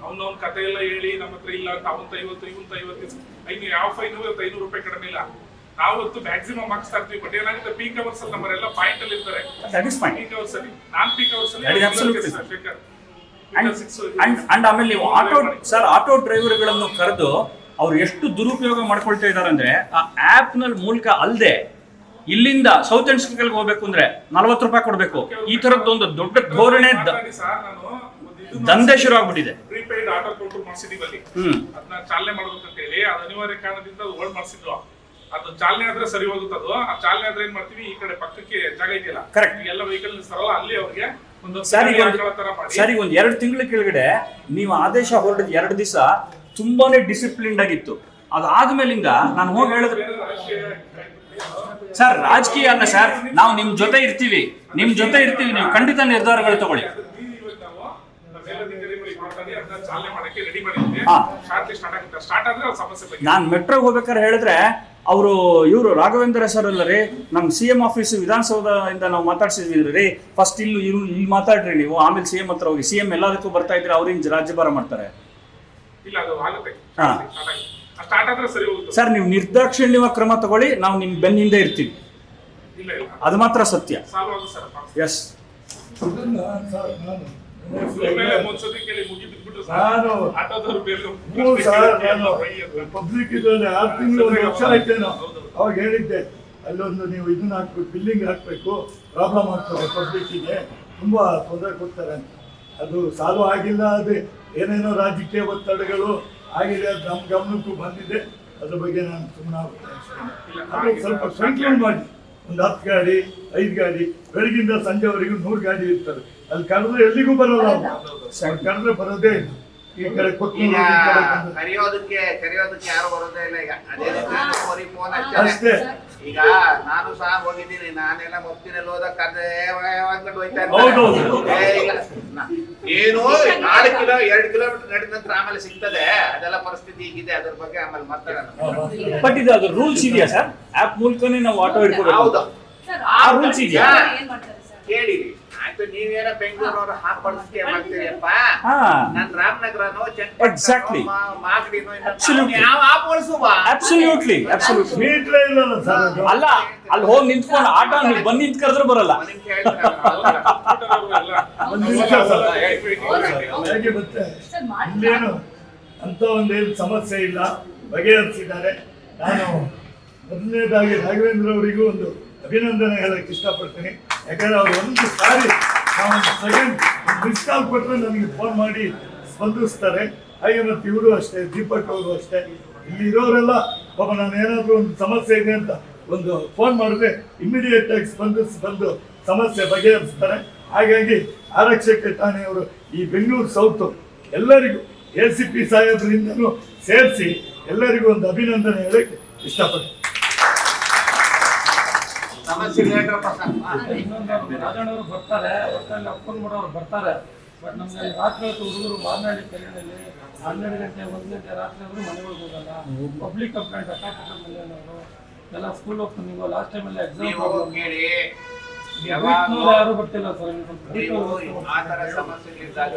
ಅವ್ನ ಕತೆ ಎಲ್ಲ ಹೇಳಿ ನಮ್ಮ ಹತ್ರ ಇಲ್ಲ ಅಂತ ಅವಂತ 50 ಯಾವ ಫೈನ್ 500 ರೂಪಾಯಿ ಕಡಿಮೆ ಇಲ್ಲ. ನಾವು ಮ್ಯಾಕ್ಸಿಮಮ್ ಹಾಕ್ಸ್ತಾ ಇರ್ತೀವಿ. ಬಟ್ ಏನಾಗುತ್ತೆ, ಪೀಕ್ ಅವರ್ಸ್ ಅಲ್ಲಿ ನಮ್ಮರೆಲ್ಲ ಪಾಯಿಂಟ್ ಅಲ್ಲಿ ಇರ್ತಾರೆ. ಪೀಕ್ ಅವರ್ಸ್ ಅಲ್ಲಿ, ನಾನ್ ಪೀಕ್ ಅವರ್ಸ್ ಅಲ್ಲಿ ಅಂಡ್ ಆಮೇಲೆ ನೀವು ಆಟೋ ಡ್ರೈವರ್ಗಳನ್ನು ಕರೆದು ಅವ್ರು ಎಷ್ಟು ದುರುಪಯೋಗ ಮಾಡ್ಕೊಳ್ತಾ ಇದಾರೆ ಅಂದ್ರೆ, ಆ ಆಪ್ ನಲ್ಲಿ ಮೂಲಕ ಅಲ್ಲದೆ ಇಲ್ಲಿಂದ ಸೌತ್ ಎಂಡ್ ಸರ್ಕಲ್ಗೆ ಹೋಗ್ಬೇಕು ಅಂದ್ರೆ 40 ರೂಪಾಯಿ ಕೊಡ್ಬೇಕು. ಈ ತರದ್ದು ಒಂದು ದೊಡ್ಡ ಧೋರಣೆ ದಂಧೆ ಶುರು ಆಗ್ಬಿಟ್ಟಿದೆ. ಪ್ರೀಪೇಯ್ಡ್ ಆಟೋ ಕೌಂಟರ್ ಮಾಡಿಸಿದೀವಿ ಅಲ್ಲಿ, ಅದನ್ನ ಚಾಲನೆ ಮಾಡ್ಬೇಕಂತ ಹೇಳಿ. ಅದು ಅನಿವಾರ್ಯ ಕಾರಣದಿಂದ ಹೋಲ್ಡ್ ಮಾಡಿಸಿದ್ವು. ಅದು ಚಾಲನೆ ಆದ್ರೆ ಸರಿ ಹೋಗುತ್ತೆ. ಅದು ಆ ಚಾಲನೆ ಆದ್ರೆ ಏನ್ ಮಾಡ್ತೀವಿ, ಈ ಕಡೆ ಪಕ್ಕಕ್ಕೆ ಜಾಗ ಇದೆಯಲ್ಲ, ಎಲ್ಲ ವೆಹಿಕಲ್ ನಿಲ್ಸ್ತಾರಲ್ಲ, ಅಲ್ಲಿ ಅವ್ರಿಗೆ ಒಂದು ಸರಿ 1-2 ತಿಂಗಳ ಕೆಳಗಡೆ ನೀವು ಆದೇಶ ಹೊರಡಿದ 2 ದಿವಸ ತುಂಬಾನೇ ಡಿಸಿಪ್ಲಿನ್ಡ್ ಆಗಿತ್ತು. ಅದಾದ್ಮೇಲಿಂದ ನಾನು ಹೋಗಿ ಹೇಳಿದ್ರೆ, ಸರ್ ರಾಜಕೀಯ ಅಲ್ಲ ಸರ್, ನಾವು ನಿಮ್ ಜೊತೆ ಇರ್ತೀವಿ, ನೀವು ಖಂಡಿತ ನಿರ್ಧಾರಗಳು ತಗೊಳ್ಳಿ. ನಾನು ಮೆಟ್ರೋಗೆ ಹೋಗ್ಬೇಕಾದ್ರೆ ಹೇಳಿದ್ರೆ ಇವರು ರಾಘವೇಂದ್ರ ಸರ್ ಅಲ್ಲ ರೀ, ನಮ್ಮ CM ಆಫೀಸ್ ವಿಧಾನಸೌಧದಿಂದ ನಾವು ಮಾತಾಡ್ಸಿದ್ವಿ ರೀ. ಫಸ್ಟ್ ಇಲ್ಲಿ ಮಾತಾಡ್ರಿ ನೀವು, ಆಮೇಲೆ CM ಹತ್ರ ಹೋಗಿ. CM ಎಲ್ಲದಕ್ಕೂ ಬರ್ತಾ ಇದ್ರೆ ಅವ್ರಿಗೆ ರಾಜ್ಯಭಾರ ಮಾಡ್ತಾರೆ. ಸರ್ ನೀವು ನಿರ್ದಾಕ್ಷಿಣ್ಯವಾಗಿ ಕ್ರಮ ತಗೊಳ್ಳಿ, ನಾವು ನಿಮ್ ಬೆನ್ನ ಹಿಂದೆ ಇರ್ತೀವಿ. ಅದು ಮಾತ್ರ ಸತ್ಯ. ಎಸ್ ಪಬ್ಲಿಕ್ ಇದ್ರಲ್ಲಿ 6 ತಿಂಗಳು 1 ವರ್ಷ ಆಯ್ತೇನೋ ಅವಾಗ ಹೇಳಿದ್ದೆ, ಅಲ್ಲೊಂದು ನೀವು ಇದನ್ನ ಹಾಕ್ಬೇಕು, ಬಿಲ್ಲಿಂಗ್ ಹಾಕ್ಬೇಕು, ಪ್ರಾಬ್ಲಮ್ ಆಗ್ತದೆ, ಪಬ್ಲಿಕ್ಕಿಗೆ ತುಂಬಾ ತೊಂದರೆ ಕೊಡ್ತಾರೆ ಅಂತ. ಅದು ಸಾಲ್ವ್ ಆಗಿಲ್ಲ. ಅದು ಏನೇನೋ ರಾಜಕೀಯ ಒತ್ತಡಗಳು ಆಗಿದೆ, ಅದು ನಮ್ಮ ಗಮನಕ್ಕೂ ಬಂದಿದೆ. ಅದ್ರ ಬಗ್ಗೆ ನಾನು ಸುಮ್ಮನೆ ಅದು ಸ್ವಲ್ಪ ಕಂಟ್ರೋಲ್ ಮಾಡಿ. ಒಂದು 10 ಗಾಡಿ 5 ಗಾಡಿ ಬೆಳಗಿಂದ ಸಂಜೆವರೆಗೂ 100 ಗಾಡಿ ಇರ್ತಾರೆ. ಅಲ್ಲಿ ಕರೆದ್ರೆ ಎಲ್ಲಿಗೂ ಬರೋಲ್ಲ, ಕರೆದ್ರೆ ಬರೋದೇ ಇಲ್ಲ. ಈ ಕಡೆ ಈಗ ಕೊತ್ತೂರು, ಈ ಕಡೆ ಬಂದು. ಕರೆಯೋದಕ್ಕೆ ಯಾರು ಬರೋದೇ ಇಲ್ಲ ಈಗ. ಅದೇ ಫೋನ್ ಅಷ್ಟೇ. ಈಗ ನಾನು ಸಹ ಹೋಗಿದ್ದೀನಿ, ನಾನೆಲ್ಲ ಮುಪ್ತಿನಲ್ಲಿ ಹೋದಾಗ ಕರ್ದೆ ಅಂದ್ಕೊಂಡು ಹೋಯ್ತಾ ಹೌದೌದು. ಏನು 4 ಕಿಲೋ 2 ಕಿಲೋಮೀಟರ್ ನಡೆದ ನಂತರ ಆಮೇಲೆ ಸಿಗ್ತದೆ. ಅದೆಲ್ಲ ಪರಿಸ್ಥಿತಿ ಹೀಗಿದೆ, ಅದ್ರ ಬಗ್ಗೆ ಆಮೇಲೆ ಮಾತಾಡೋಣ. ಬಟ್ ಇದು ರೂಲ್ಸ್ ಇದೆಯಾ ಸರ್? ಆಪ್ ಮೂಲಕನೇ ನಾವು ಆಟೋ ಹಿಡ್ಕೋಬೇಕು? ಹೌದು, ಸರ್ ಆ ರೂಲ್ಸ್ ಇದೆಯಾ? ಏನ್ ಮಾಡ್ತಾರೆ ಸರ್? ಕೇಳಿರಿ ಆಯ್ತು. ನೀವೇನೋ ಬೆಂಗಳೂರವ್ರು ಹಾಕೊಳ್ಳಿಸ್ಕೆ ಮಾಡ್ತೀರಿಯಪ್ಪ. ಹಾ. ನಾನ್ ರಾಮನಗರನೋ Exactly. ಮಾಗಡಿನೋ Absolutely. ಯಾವ ಆಪ್ ಬಳಸುವ. ಅಬ್ಸಲ್ಯೂಟ್ಲಿ. ಮೀಟ್ರೇ ಇಲ್ಲಲ್ಲ ಸರ್ ಅದು. ಅಲ್ಲ, ಅಲ್ಲಿ ಹೋಗಿ ನಿಂತ್ಕೊಂಡು ಆಟೋ ನೀವು ಬಂದು ನಿಂತ್ ಕರೆದ್ರು ಬರಲ್ಲ. ಒಂದು ನಿಮಿಷ ಸರ್. ಹೇಗೆ ಮತ್ತೆ ಸರ್ ಮಾಡಿ ಇಲ್ಲೇನು ಅಂತ ಒಂದೇನು ಸಮಸ್ಯೆ ಇಲ್ಲ, ಬಗೆಹರಿಸಿದ್ದಾರೆ. ನಾನು ಮೊದಲನೇದಾಗಿ ರಾಘವೇಂದ್ರ ಅವರಿಗೂ ಒಂದು ಅಭಿನಂದನೆ ಹೇಳಕ್ಕೆ ಇಷ್ಟಪಡ್ತೀನಿ. ಯಾಕಂದ್ರೆ ಅವ್ರು ಒಂದು ಸಾರಿ ನಾವೊಂದು ಸೆಕೆಂಡ್ ಮಿಸ್ ಕಾಲ್ ಕೊಟ್ಟರೆ ನನಗೆ ಫೋನ್ ಮಾಡಿ ಸ್ಪಂದಿಸ್ತಾರೆ. ಹಾಗೆ ಮತ್ತು ಇವರು ಅಷ್ಟೇ, ದೀಪಕ್ ಅವರು ಅಷ್ಟೇ. ಇಲ್ಲಿ ಇರೋರೆಲ್ಲ ಪಾಪ ನಾನು ಏನಾದರೂ ಒಂದು ಸಮಸ್ಯೆ ಇದೆ ಅಂತ ಒಂದು ಫೋನ್ ಮಾಡಿದ್ರೆ ಇಮಿಡಿಯೇಟ್ ಆಗಿ ಸ್ಪಂದಿಸಿ ಬಂದು ಸಮಸ್ಯೆ ಬಗೆಹರಿಸ್ತಾರೆ. ಹಾಗಾಗಿ ಆರಕ್ಷಕ ಠಾಣೆಯವರು ಈ ಬೆಂಗಳೂರು ಸೌತ್ ಎಲ್ಲರಿಗೂ ACP ಸಾಹೇಬರಿಂದನೂ ಸೇರಿಸಿ ಎಲ್ಲರಿಗೂ ಒಂದು ಅಭಿನಂದನೆ ಹೇಳಕ್ಕೆ ಇಷ್ಟಪಡ್ತೀನಿ. ಸಮಸ್ಯೆ ಹೇಳ್ರಪ್ಪ ಸರ್. ರಾಜಣ್ಣವರು ಬರ್ತಾರೆ, ಒಟ್ಟಲ್ಲಿ ಅಪ್ಪನ್ ಮಾಡೋರು ಬರ್ತಾರೆ. ಬಟ್ ನಮ್ಗೆ ರಾತ್ರಿ ಹೊತ್ತು ಹುಡುಗರು ಮಾತನಾಡಿ ಕರೆಯಲ್ಲಿ 12 ಗಂಟೆ 1 ಗಂಟೆ ರಾತ್ರಿ ಆದ್ರೂ ಮನೆಗಳಿಗೆ ಹೋಗಲ್ಲ. ಪಬ್ಲಿಕ್ ಕಂಪ್ಲೇಂಟ್ ಅಕ್ಕಪಕ್ಕ ಮನೆಯವರು ಎಲ್ಲ ಸ್ಕೂಲ್ ಹೋಗ್ತಾರೆ. ನೀವು ಲಾಸ್ಟ್ ಟೈಮ್ ಎಲ್ಲ ಎಕ್ಸಾಮ್ ನೀವು ಕೇಳಿ, ಯಾರು ಬರ್ತಿಲ್ಲ ಸರ್. ನೀವು ಆ ತರ ಸಮಸ್ಯೆಗಳಿದ್ದಾಗ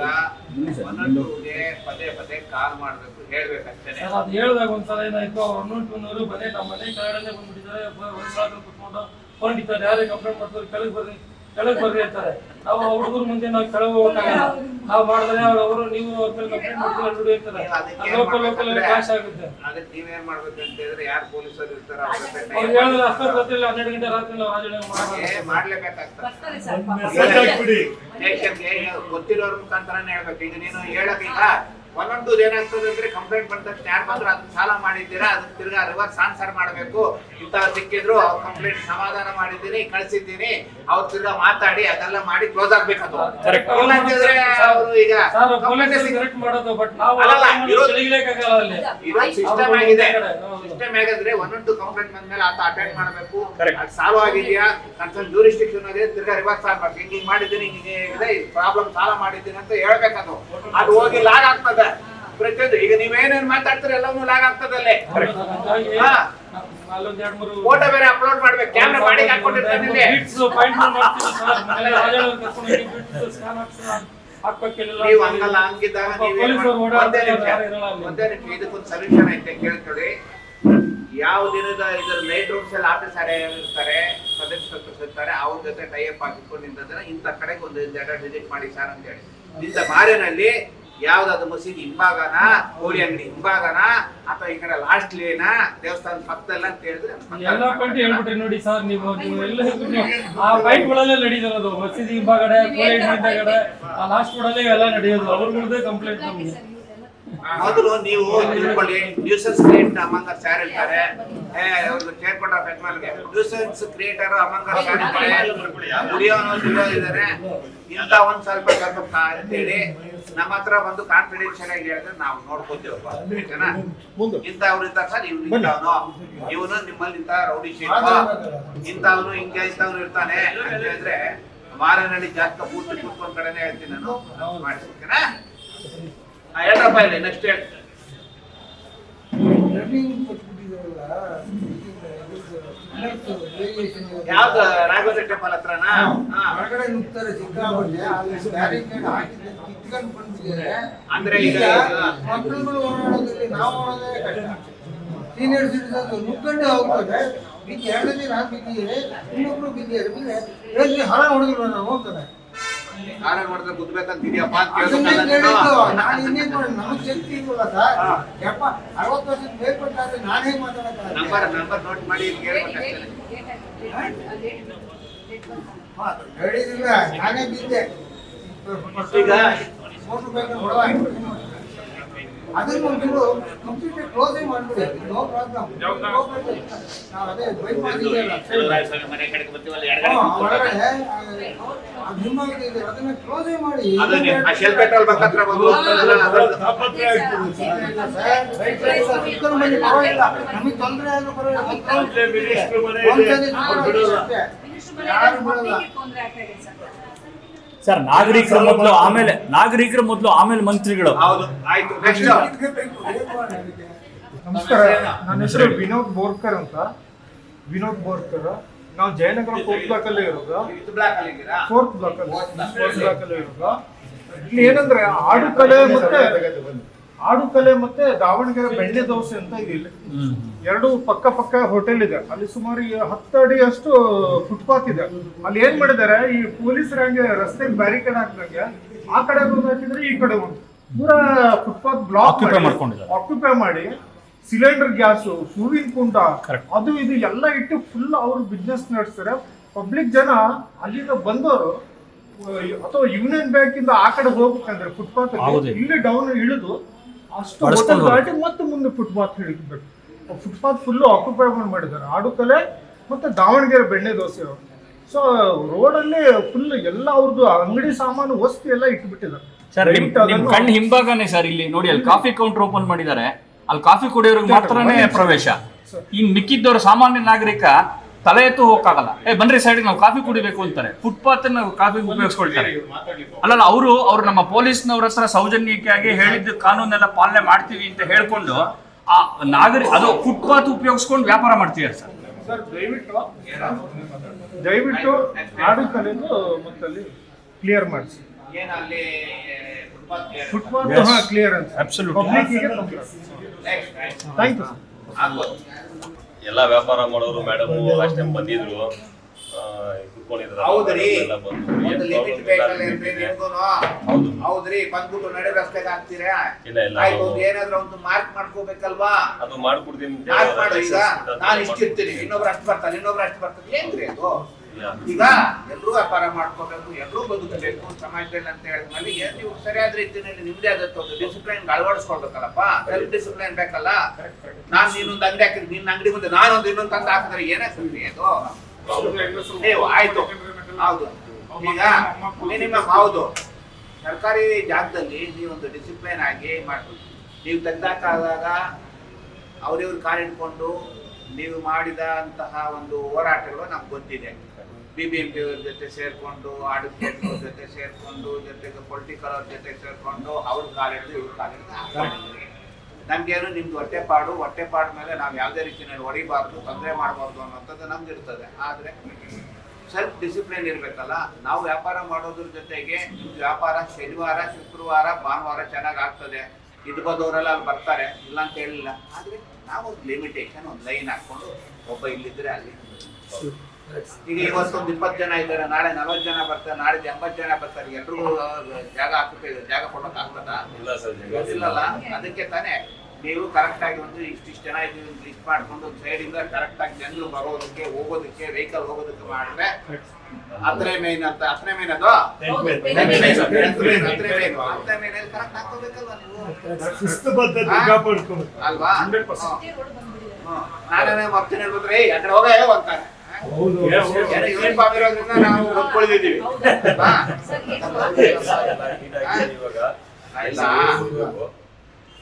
112ಗೆ ಪದೇ ಪದೇ ಕಾಲ್ ಮಾಡ್ಬೇಕು, ಹೇಳ್ಬೇಕಷ್ಟೇ. ಸರ್ ಅದು ಹೇಳಿದಾಗ ಒಂದ್ಸಲ ಏನಾಯ್ತು, ಅವ್ರು 112 ಬನ್ನಿ ನಮ್ಮ ಮನೆ ಕೆಳಗಡೆ ಬಂದ್ಬಿಟ್ಟಿದ್ದಾರೆ. ಒಂದ್ಸಲ ಕುತ್ಕೊಂಡು ಕೊಂಡಿದ್ದಾರೆ, ಯಾರೇ ಕಂಪ್ಲೇಂಟ್ ಮಾಡ್ತಾರೆ ಕೆಳಗೆ ಬರ್ರಿ ಅಂತಾರೆ. ನಾವು ಹುಡುಗರ ಮುಂದೆ ನಾವು ಕೆಳಗೆ ಹೋಗಕ್ಕಾಗಲ್ಲ. ನಾವು ಮಾಡಿದ್ರೆ ಅವರು ನೀವು ಅವ್ರ ಮೇಲೆ ಕಂಪ್ಲೇಂಟ್ ಮಾಡಿದ್ರೆ ನೋಡಿ ಅಂತಾರೆ. ಲೋಕಲ್ ಕ್ಲಾಶ್ ಆಗುತ್ತೆ. ಅದಕ್ಕೆ ನೀವೇನ್ ಮಾಡ್ಬೇಕು ಅಂತ ಹೇಳಿದ್ರೆ, ಯಾರು ಪೊಲೀಸರು ಇರ್ತಾರ ಅವ್ರು ಹೇಳಿದ್ರೆ ಅಷ್ಟೊತ್ತು ಗೊತ್ತಿಲ್ಲ, 12 ಗಂಟೆ ರಾತ್ರಿ ನಾವು ರಾಜಣ್ಣ ಮಾಡ್ಲೇಬೇಕಾಗ್ತದೆ. ಬರ್ತಾರೆ ಸರ್. ಮೆಸೇಜ್ ಹಾಕ್ಬಿಡಿ. ಸ್ಟೇಷನ್ಗೆ ಗೊತ್ತಿರೋರ ಮುಖಾಂತರನೇ ಹೇಳ್ಬೇಕು. ಈಗ ನೀನು ಹೇಳಕ್ಕೀಗ 112 ಏನಾಗ್ತದೆ ಅಂದ್ರೆ, ಕಂಪ್ಲೇಂಟ್ ಬಂದ ತಕ್ಷಣ ಯಾರು ಬಂದ್ರು ಅದನ್ನ ಸಾಲ ಮಾಡಿದ್ದೀರಾ, ಅದನ್ನ ತಿರ್ಗಾ ರಿವರ್ಸ್ ಆನ್ಸರ್ ಮಾಡಬೇಕು. ಇಂತ ಸಿಕ್ಕಿದ್ರು ಅವ್ರ ಕಂಪ್ಲೇಂಟ್ ಸಮಾಧಾನ ಮಾಡಿದ್ದೀನಿ, ಕಳಿಸಿದ್ದೀನಿ, ಅವ್ರು ತಿರ್ಗಾ ಮಾತಾಡಿ ಅದೆಲ್ಲ ಮಾಡಿ ಕ್ಲೋಸ್ ಆಗ್ಬೇಕದು. ಇಲ್ಲ ಅಂತಂದ್ರೆ ಅವರು ಈಗ ಕರೆಕ್ಟ್ ಮಾಡೋದು. ಬಟ್ ನಾವು ತಿಳಿಲೇಕಾಗಲ್ಲ ಅಲ್ಲಿ. ಇದೊಂದು ಸಿಸ್ಟಮ್ ಆಗಿದೆ. ಸಿಸ್ಟಮ್ ಹೇಗಂದ್ರೆ 112 ಕಂಪ್ಲೇಂಟ್ ಬಂದ್ಮೇಲೆ ಆತ ಅಟೆಂಡ್ ಮಾಡಬೇಕು. ಅದು ಸಾಲ್ವ್ ಆಗಿದೆಯಾ, ಕನ್ಸರ್ನ್ ಜ್ಯೂರಿಸ್ಡಿಕ್ಷನ್ ಅದೇ ತಿರ್ಗಾ ರಿವರ್ಸ್ ಆಗ್ಬೇಕು. ಹಿಂಗ್ ಮಾಡಿದ್ದೀನಿ, ಹಿಂಗೆ ಇದೆ ಪ್ರಾಬ್ಲಮ್ ಸಾಲ ಮಾಡಿದ್ದೀನಿ ಅಂತ ಹೇಳ್ಬೇಕದು. ಅದು ಹೋಗಿ ಲಾಗ್ ಆಗ್ತದೆ ಪ್ರತಿಯೊಂದು. ಈಗ ನೀವೇನೇನ್ ಮಾತಾಡ್ತೀರಿ ಎಲ್ಲವನ್ನೂ ಲಾಗ್ ಆಗ್ತದಲ್ಲೇ. ಫೋಟೋ ಬೇರೆ ಅಪ್ಲೋಡ್ ಮಾಡ್ಬೇಕು, ಕ್ಯಾಮ್ರಾ ಮಾಡಿ ಹಾಕೊಂಡಿರ್ತಾನೆ. ನೀವು ಹಂಗಲ್ಲ, ಹಂಗಿದ್ದಾಗ ಒಂದೇ ನಿಮಿಷ ಇದಕ್ಕೊಂದು ಸೊಲ್ಯೂಷನ್ ಐತೆ ಕೇಳ್ಕೊಳ್ಳಿ. ಯಾವ ದಿನದ ಇದ್ರ ನೈಟ್ ರೂಮ್ಸ್ ಅಲ್ಲಿ ಆಫೀಸರ್ ಇರ್ತಾರೆ, ಸದಸ್ಯರು ಇರ್ತಾರೆ, ಅವ್ರ ಜೊತೆ ಟೈಅಪ್ ಹಾಕಿಕೊಂಡಿದ್ದ ಇಂಥ ಕಡೆಗೆ ಒಂದು 2 ವಿಸಿಟ್ ಮಾಡಿ ಸರ್ ಅಂತ ಹೇಳಿ. ಇಂಥ ಮಾರೇನಲ್ಲಿ ಯಾವ್ದಾದ್ರು ಮಸೀದಿ ಹಿಂಭಾಗನ, ಕೋಳಿ ಅಂಗಡಿ ಹಿಂಭಾಗನ, ಅಥವಾ ಈ ಕಡೆ ಲಾಸ್ಟ್ ಲೇನ, ದೇವಸ್ಥಾನದ ಪಕ್ಕದಲ್ಲ ಅಂತ ಹೇಳಿದ್ರೆ ಎಲ್ಲ ಪಾಯಿಂಟ್ ಹೇಳ್ಬಿಟ್ರಿ ನೋಡಿ ಸರ್. ನೀವು ಎಲ್ಲ ಆ ಪಾಯಿಂಟ್ ಗಳಲ್ಲೇ ನಡೆಯೋದು. ಮಸೀದಿ ಹಿಂಭಾಗಡೆ, ಕೋಳಿ ಅಂಗಡಿ ಹಿಂಭಾಗಡೆ, ಆ ಲಾಸ್ಟ್ ರೋಡಲ್ಲೇ ಎಲ್ಲ ನಡೆಯೋದು. ಅವ್ರಗಳದೇ ಕಂಪ್ಲೇಂಟ್ ನಮ್ಗೆ. ಮೊದಲು ನೀವು ತಿಳ್ಕೊಳ್ಳಿ, ನ್ಯೂಸೆನ್ಸ್ ಕ್ರಿಯೇಟ್ ಅಮಂಗರ್ ಸ್ಯಾರ್ ಇರ್ತಾರೆ. ಅವ್ರಿಗೆ ಚೇರ್ಪಟ್ಟ ಪೆಟ್ಮಾಲ್ಗೆ ನ್ಯೂಸೆನ್ಸ್ ಕ್ರಿಯೇಟರ್ ಅಮಂಗರ್ ಸ್ಯಾರ್ ಇರ್ತಾರೆ, ದುಡಿಯೋನು ಇದ್ದಾರೆ. ಇಂಥ ಒಂದ್ ಸ್ವಲ್ಪ ಅಂತೇಳಿ ನಮ್ಮ ಹತ್ರ ಬಂದು ಕಾನ್ಫಿಡೆನ್ಷಿಯಲ್ ಆಗಿ ಹೇಳಿದ್ರೆ ನಾವು ನೋಡ್ಕೋತೀವಪ್ಪ. ಓಕೆನಾ? ಇಂಥವ್ರು ಇರ್ತಾರೆ ಸರ್, ಇವನು ನಿಮ್ಮಲ್ಲಿ ಇಂಥ ರೌಡಿ ಶೀಟ್, ಇಂಥವ್ನು ಹಿಂಗೆ ಇಂಥವ್ನು ಇರ್ತಾನೆ ಅಂತ ಹೇಳಿದ್ರೆ ಮಾರನಹಳ್ಳಿ ಜಾಸ್ತಿ ಪೂರ್ತಿ ಕೂತ್ಕೊಂಡ್ ಕಡೆನೇ ಹೇಳ್ತೀನಿ ನಾನು ಮಾಡಿ. ಓಕೆನಾ? ಹೇಳ್ರಪ್ಪ, ಇಲ್ಲಿ ನೆಕ್ಸ್ಟ್ ಹೇಳಿ. ಯಾವ್ದು ರಾಘವೇಂದ್ರ ಟೆಂಪಲ್ ಹತ್ರನಾ? ಹೊರಗಡೆ ನುಗ್ತಾರೆ ಸಿಕ್ಕಾಪಟ್ಟೆ. ಅಲ್ಲಿ ಬ್ಯಾರಿಕೇಡ್ ಹಾಕಿದ್ರೆ ಕಿತ್ಕೊಂಡು ಬಂದಿದ್ದಾರೆ. ಅಂದ್ರೆ ಈಗ ಮಕ್ಕಳುಗಳು ಓಡಾಡೋದ್ರಲ್ಲಿ ನಾವು ಓಡೋದೇ ಕಷ್ಟ. ಸೀನಿಯರ್ ಸಿಟಿಸನ್ಸ್ ನುಗ್ಗಂಡೆ ಹೋಗ್ತದೆ. ಬಿದ್ದು 2 ದಿನ ಬಿದ್ದಿದೆ, ಇನ್ನೊಬ್ರು ಬಿದ್ದಿದ್ದಾರೆ. ಬಿದ್ದರೆ ಹಣ ಹೊಡೆದ್ರು ನಾವು ಹೋಗ್ತದೆ. ಕಾರಣ ಮಾಡಿದ್ರೆ ಗುದ್ಬೇಕಂತ ಇದೆಯಪ್ಪ ಅಂತ ಅದನ್ನೇ ಕೇಳಿದ್ರು. ಕೇಳಿದ್ದು ನಾನು ಇನ್ನೇನ್ ಮಾಡಿ, ನಮಗೆ ಶಕ್ತಿ ಇಲ್ವಲ್ಲ ಸರ್. ಯಪ್ಪ 60 ವರ್ಷದ ಮೇಲ್ಪಟ್ಟಾದ್ರೆ ನಾನು ಹೇಗೆ ಮಾತಾಡಕ್ಕಾಗಲ್ಲ. ನಂಬರ್ ನೋಟ್ ಮಾಡಿ ಇಲ್ಲಿ ಹೇಳ್ಬೇಕಷ್ಟೇ. ಹೇಳಿದಿಲ್ಲ, ನಾನೇ ಬಿದ್ದೆ. ಈಗ ಮೋಟ್ರ್ ಬೇಕು ಹೊಡವ. ಅದನ್ನ ಒಂಚೂರು ಕಂಪ್ಲೀಟ್ ಕ್ಲೋಸೇ ಮಾಡ್ಬಿಡಿ, ನೋ ಪ್ರಾಬ್ಲಮ್. ನಾವು ಅದೇ ಬೈಕ್ ಮಾಡಿದ್ದೀವಲ್ಲ ಮನೆ ಕಡೆಗೆ ಬರ್ತೀವಲ್ಲ ಹೊರಗಡೆ ಅದು ಹಿಂಭಾಗದ ಇದೆ, ಅದನ್ನ ಕ್ಲೋಸೇ ಮಾಡಿ. ಶೆಲ್ ಪೆಟ್ರೋಲ್ ಬಂಕ್ ಹತ್ರ ಬಂದು ನಮಗೆ ತೊಂದರೆ ಆದ್ರೂ ಪರವಾಗಿಲ್ಲ, ತೊಂದರೆ ಆಗ್ತಾ ಇದೆ ಸರ್. ಸರ್ ನಾಗರಿಕರ ಮೊದಲು ಆಮೇಲೆ ಮಂತ್ರಿಗಳು. ಹೌದು, ಆಯ್ತು. ನೆಕ್ಸ್ಟ್ ನಮಸ್ಕಾರ, ನನ್ನ ಹೆಸರು ವಿನೋದ್ ಬೋರ್ಕರ್ ಅಂತ. ವಿನೋದ್ ಬೋರ್ಕರ್, ನಾವು ಜಯನಗರ ಫೋರ್ತ್ ಬ್ಲಾಕ್ ಅಲ್ಲೇ ಇರೋದು. ಫೋರ್ತ್ ಬ್ಲಾಕ್ ಅಲ್ಲೇ ಇರೋದು. ಇಲ್ಲಿ ಏನಂದ್ರೆ ಆಡುಕಲೆ ಮತ್ತೆ ದಾವಣಗೆರೆ ಬೆಣ್ಣೆ ದೋಸೆ ಅಂತ ಇದೆ. ಇಲ್ಲಿ ಎರಡು ಪಕ್ಕ ಹೋಟೆಲ್ ಇದೆ. ಅಲ್ಲಿ ಸುಮಾರು 10 ಅಡಿಯಷ್ಟು ಫುಟ್ಪಾತ್ ಇದೆ. ಅಲ್ಲಿ ಏನ್ ಮಾಡಿದ್ದಾರೆ, ಈ ಪೊಲೀಸರ ಹಂಗೆ ರಸ್ತೆಗೆ ಬ್ಯಾರಿಕೇಡ್ ಹಾಕಿದಂಗೆ ಆ ಕಡೆ ಒಂದು ಹಾಕಿದ್ರೆ ಈ ಕಡೆ ಒಂದು ಪೂರಾ ಫುಟ್ಪಾತ್ ಬ್ಲಾಕ್ ಆಕ್ಯುಪೈ ಮಾಡಿ ಸಿಲಿಂಡರ್ ಗ್ಯಾಸು, ಹೂವಿನ ಕುಂಡ, ಅದು ಇದು ಎಲ್ಲ ಇಟ್ಟು ಫುಲ್ ಅವರು ಬಿಸ್ನೆಸ್ ನಡೆಸ್ತಾರೆ. ಪಬ್ಲಿಕ್ ಜನ ಅಲ್ಲಿಂದ ಬಂದವರು ಅಥವಾ ಯೂನಿಯನ್ ಬ್ಯಾಂಕ್ ಇಂದ ಆ ಕಡೆ ಹೋಗ್ಬೇಕಂದ್ರೆ ಫುಟ್ಪಾತ್ ಇಲ್ಲಿ ಡೌನ್ ಇಳಿದು ಅಷ್ಟು ಹೋಟೆಲ್ ದಾಟಿ ಮತ್ತೆ ಮುಂದೆ ಫುಟ್ಪಾತ್ ಹಿಡಿಬೇಕು. ಫುಟ್ಪಾತ್ ಫುಲ್ ಆಕ್ಯುಪೈ ಮಾಡಿದ್ದಾರೆ ಆಡುಕಲೆ ಮತ್ತೆ ದಾವಣಗೆರೆ ಬೆಣ್ಣೆ ದೋಸೆ. ಸೊ ರೋಡಲ್ಲಿ ಫುಲ್ ಎಲ್ಲ ಅವ್ರದ್ದು ಅಂಗಡಿ ಸಾಮಾನು ವಸ್ತು ಎಲ್ಲ ಇಟ್ಬಿಟ್ಟಿದ್ದಾರೆ. ಸರ್ ನಿಮ್ ಕಣ್ಣು ಹಿಂಭಾಗನೇ ಸರ್, ಇಲ್ಲಿ ನೋಡಿ ಅಲ್ಲಿ ಕಾಫಿ ಕೌಂಟರ್ ಓಪನ್ ಮಾಡಿದ್ದಾರೆ. ಅಲ್ಲಿ ಕಾಫಿ ಕುಡಿಯೋರಿಗೆ ಮಾತ್ರನೇ ಪ್ರವೇಶ. ಇನ್ ಮಿಕ್ಕಿದ್ದವರು ಸಾಮಾನ್ಯ ನಾಗರಿಕ ತಲೆ ಎತ್ತು ಹೋಗಕ್ಕಾಗಲ್ಲ. ಬನ್ರಿ ಸೈಡ್ ನಾವು ಕಾಫಿ ಕುಡಿಬೇಕು ಅಂತಾರೆ. ಫುಟ್ಪಾತ್ ಕಾಫಿ ಉಪಯೋಗಿಸ್ಕೊಳ್ತಾರೆ. ಅಲ್ಲಲ್ಲ, ಅವರು ನಮ್ಮ ಪೊಲೀಸ್ನವ್ರ ಹತ್ರ ಸೌಜನ್ಯಕ್ಕಾಗಿ ಹೇಳಿದ್ದು ಕಾನೂನೆಲ್ಲ ಪಾಲನೆ ಮಾಡ್ತೀವಿ ಅಂತ ಹೇಳ್ಕೊಂಡು ಆ ಅದು ಫುಟ್ಪಾತ್ ಉಪಯೋಗಿಸ್ಕೊಂಡು ವ್ಯಾಪಾರ ಮಾಡ್ತಿದ್ದಾರೆ ಸರ್. ಸರ್ ದಯವಿಟ್ಟು ಆಡುಕಲೆದು ಮತ್ತಲ್ಲಿ ಕ್ಲಿಯರ್ ಮಾಡಿಸಿ. ಫುಟ್ಪಾತ್ ಕ್ಲಿಯರೆನ್ಸ್ ಪಬ್ಲಿಕ್ಕಿಗೆ ಥ್ಯಾಂಕ್ ಯು ಸರ್. ಎಲ್ಲ ವ್ಯಾಪಾರ ಮಾಡೋರು ಮೇಡಮ್ ಲಾಸ್ಟ್ ಟೈಮ್ ಬಂದಿದ್ರು, ಹೌದ್ರಿ, ಒಂದು ಲಿಮಿಟ್ ಬೇಕಲ್ಲ ನಿಮ್ಗೂನು. ಹೌದ್ರಿ, ಬಂದ್ಬಿಟ್ಟು ನಡೆ ರಸ್ತೆಗೆ ಹಾಕ್ತೀರಾ? ಆಯ್ತು, ಏನಾದ್ರೂ ಒಂದು ಮಾರ್ಕ್ ಮಾಡ್ಕೋಬೇಕಲ್ವಾ? ಅದು ಮಾಡ್ಕೊಡ್ತೀನಿ. ಮಾರ್ಕ್ ಮಾಡು. ಈಗ ನಾನು ಇಷ್ಟಿರ್ತೀನಿ, ಇನ್ನೊಬ್ರು ಅಷ್ಟು ಬರ್ತಾರೆ, ಏನ್ರಿ ಅದು? ಈಗ ಎಲ್ರೂ ವ್ಯಾಪಾರ ಮಾಡ್ಕೋಬೇಕು, ಎಲ್ರೂ ಬದುಕಬೇಕು ಸಮಾಜದಲ್ಲಿ ಅಂತ ಹೇಳಿದ್ಮೇಲೆ ನೀವು ಸರಿಯಾದ ರೀತಿಯಲ್ಲಿ ನಿಮ್ದೇ ಆದದ್ದು ಒಂದು ಡಿಸಿಪ್ಲೈನ್ ಅಳವಡಿಸ್ಕೊಳ್ಬೇಕಲ್ಲಪ್ಪ. ಸೆಲ್ಫ್ ಡಿಸಿಪ್ಲೈನ್ ಬೇಕಲ್ಲ. ನಾನ್ ನೀನೊಂದು ಅಂಗಡಿ ಹಾಕಿದ್ರೆ ನಿನ್ನ ಅಂಗಡಿ ಮುಂದೆ ನಾನೊಂದು ಇನ್ನೊಂದು ತಂದು ಹಾಕಿದ್ರೆ ಏನಾಗ್ತದೆ ಅದು? ಆಯ್ತು, ಹೌದು. ಈಗ ಮಿನಿಮಮ್ ಹೌದು, ಸರ್ಕಾರಿ ಜಾಗದಲ್ಲಿ ನೀವೊಂದು ಡಿಸಿಪ್ಲೈನ್ ಆಗಿ ಮಾಡ್ಬೋದು. ನೀವು ತೆಗ್ದಾಕಾದಾಗ ಅವ್ರಿವ್ರು ಕಾರ್ ಇಟ್ಕೊಂಡು ನೀವು ಮಾಡಿದ ಅಂತಹ ಒಂದು ಹೋರಾಟಗಳು ನಮ್ಗೆ ಗೊತ್ತಿದೆ. BBMP ಅವ್ರ ಜೊತೆ ಸೇರ್ಕೊಂಡು, ಅಡ್ವೊಕೇಟ್ ಅವ್ರ ಜೊತೆ ಸೇರ್ಕೊಂಡು, ಜೊತೆಗೆ ಪೊಲಿಟಿಕಲ್ ಅವ್ರ ಜೊತೆ ಸೇರ್ಕೊಂಡು ಅವ್ರ ಕಾಲಿಡಿದು ಇವ್ರ ಕಾಲಿಡಿದು ಹಾಕೊಂಡಿದ್ರಿ. ನಮ್ಗೇನು ನಿಮ್ದು ಹೊಟ್ಟೆಪಾಡು ಮೇಲೆ ನಾವು ಯಾವುದೇ ರೀತಿಯಲ್ಲಿ ಹೊಡಿಬಾರ್ದು, ತೊಂದರೆ ಮಾಡಬಾರ್ದು ಅನ್ನೋಂಥದ್ದು ನಮ್ದು ಇರ್ತದೆ. ಆದರೆ ಸೆಲ್ಫ್ ಡಿಸಿಪ್ಲಿನ್ ಇರಬೇಕಲ್ಲ. ನಾವು ವ್ಯಾಪಾರ ಮಾಡೋದ್ರ ಜೊತೆಗೆ ನಿಮ್ದು ವ್ಯಾಪಾರ ಶನಿವಾರ, ಶುಕ್ರವಾರ, ಭಾನುವಾರ ಚೆನ್ನಾಗಿ ಆಗ್ತದೆ. ಇದು ಬಂದವರೆಲ್ಲ ಅಲ್ಲಿ ಬರ್ತಾರೆ, ಇಲ್ಲ ಅಂತ ಹೇಳಿಲ್ಲ. ಆದರೆ ನಾವು ಒಂದು ಲಿಮಿಟೇಷನ್, ಒಂದು ಲೈನ್ ಹಾಕ್ಕೊಂಡು ಒಬ್ಬ ಇಲ್ಲಿದ್ರೆ ಅಲ್ಲಿ. ಈಗ ಇವತ್ತೊಂದು 20 ಜನ ಇದ್ದಾರೆ, ನಾಳೆ 40 ಜನ ಬರ್ತಾರೆ, ನಾಳೆ 80 ಜನ ಬರ್ತಾರೆ. ಎಲ್ರಿಗೂ ಜಾಗ ಕೊಡೋಕೆ ಆಗ್ತದ? ಇಲ್ಲಲ್ಲ. ಅದಕ್ಕೆ ತಾನೇ ನೀವು ಕರೆಕ್ಟ್ ಆಗಿ ಒಂದು ಇಷ್ಟಿಷ್ಟು ಜನ ಇದೀವಿ ಲಿಸ್ಟ್ ಮಾಡ್ಕೊಂಡು ಒಂದು ಸೈಡಿಂದ ಕರೆಕ್ಟ್ ಆಗಿ ಜನರು ಬರೋದಕ್ಕೆ, ಹೋಗೋದಕ್ಕೆ, ವೆಹಿಕಲ್ ಹೋಗೋದಕ್ಕೆ ಮಾಡಿದ್ರೆ ಹತ್ತನೇ ಮೇನ್ ಅದು ಹತ್ತನೇ ಮೇನ್ ಕರೆಕ್ಟ್ ಹಾಕೋಬೇಕಲ್ವಾ ನೀವು? ಅಲ್ವಾ? ನಾನೇ ಬರ್ತೀನಿ ಹೇಳ್ಬಿಟ್ರೆ ಆ ಕಡೆ ಹೋಗ ಅಂತಾರೆ. ಯೂನಿಫಾರ್ಮ್ ಇರೋದ್ರಿಂದ ನಾವು ಹೊಂದ್ಕೊಳ್ದಿದ್ದೀವಿ.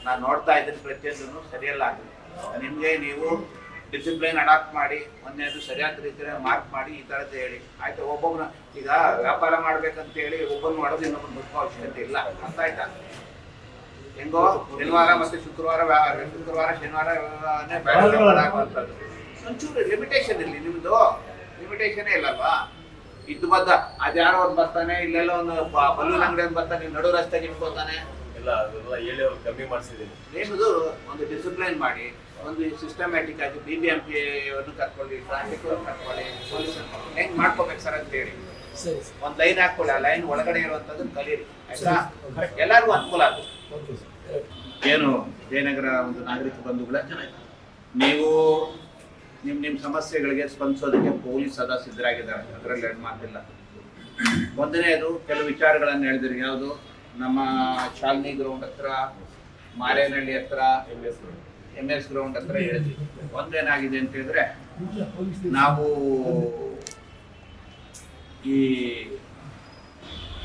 ನಾನು ನೋಡ್ತಾ ಇದ್ದೀನಿ ಪ್ರತಿಯೊಂದನ್ನು ಸರಿಯಲ್ಲ ಆಗಿದೆ. ನಿಮ್ಗೆ ನೀವು ಡಿಸಿಪ್ಲೈನ್ ಅಡಾಪ್ಟ್ ಮಾಡಿ, ಒಂದೇದು ಸರಿಯಾದ ರೀತಿಯಲ್ಲಿ ಮಾರ್ಕ್ ಮಾಡಿ, ಈ ಥರದ್ದು ಹೇಳಿ. ಆಯ್ತು, ಒಬ್ಬೊಬ್ಬನ ಈಗ ವ್ಯಾಪಾರ ಮಾಡ್ಬೇಕಂತ ಹೇಳಿ ಒಬ್ಬನು ಮಾಡೋದು ಇನ್ನೊಬ್ಬನ ಬದುಕೋ ಅವಶ್ಯಕತೆ ಇಲ್ಲ. ಅರ್ಥ ಆಯ್ತಾ? ಹೆಂಗೋ ಶನಿವಾರ ಮತ್ತೆ ಶುಕ್ರವಾರ, ಶನಿವಾರ ಹಾಕುವಂಥದ್ದು ಒಂಚೂರು ಲಿಮಿಟೇಷನ್ ಇರಲಿ. ನಿಮ್ದು ಲಿಮಿಟೇಷನೇ ಇಲ್ಲಲ್ವಾ? ಇದ್ದು ಬದ್ದ ಅದ್ಯಾರೋ ಒಂದು ಬರ್ತಾನೆ, ಇಲ್ಲೆಲ್ಲ ಒಂದು ಬಲೂನ್ ಅಂಗಡಿ ಒಂದು ಬರ್ತಾನೆ, ನಡು ರಸ್ತೆ ನಿಮ್ಕೋತಾನೆ. ಕಮ್ಮಿ ಮಾಡಿಸಿದ್ದೀನಿ. ನಿಮ್ಮದು ಒಂದು ಡಿಸಿಪ್ಲೈನ್ ಮಾಡಿ, ಒಂದು ಸಿಸ್ಟಮ್ಯಾಟಿಕ್ ಆಗಿ BBMP ಅನ್ನು ಕರ್ಕೊಳ್ಳಿ, ಟ್ರಾಫಿಕ್ ಕರ್ಕೊಳ್ಳಿ, ಪೊಲೀಸ್ ಹೆಂಗ್ ಮಾಡ್ಕೋಬೇಕು ಸರ್ ಅಂತ ಹೇಳಿ ಒಂದು ಲೈನ್ ಹಾಕೊಳ್ಳಿ. ಆ ಲೈನ್ ಒಳಗಡೆ ಇರುವಂತದ್ದು ಕಲೀರಿ, ಆಯ್ತಾ? ಎಲ್ಲರಿಗೂ ಅನುಕೂಲ ಆಗುತ್ತೆ. ಏನು ಜಯನಗರ ಒಂದು ನಾಗರಿಕ ಬಂಧುಗಳೇ, ನೀವು ನಿಮ್ಮ ಸಮಸ್ಯೆಗಳಿಗೆ ಸ್ಪಂದಿಸೋದಕ್ಕೆ ಪೊಲೀಸ್ ಸದಾ ಸಿದ್ಧರಾಗಿದ್ದಾರೆ, ಅದರಲ್ಲಿ ಎರಡು ಮಾತಿಲ್ಲ. ಒಂದನೇದು ಕೆಲವು ವಿಚಾರಗಳನ್ನು ಹೇಳಿದ್ರು. ಯಾವುದು? ನಮ್ಮ ಶಾಲಿನಿ ಗ್ರೌಂಡ್ ಹತ್ರ ಮಾರೇನಹಳ್ಳಿ ಹತ್ರ MS ಗ್ರೌಂಡ್ ಹತ್ರ ಹೇಳಿದ್ವಿ. ಒಂದೇನಾಗಿದೆ ಅಂತ ಹೇಳಿದ್ರೆ, ನಾವು ಈ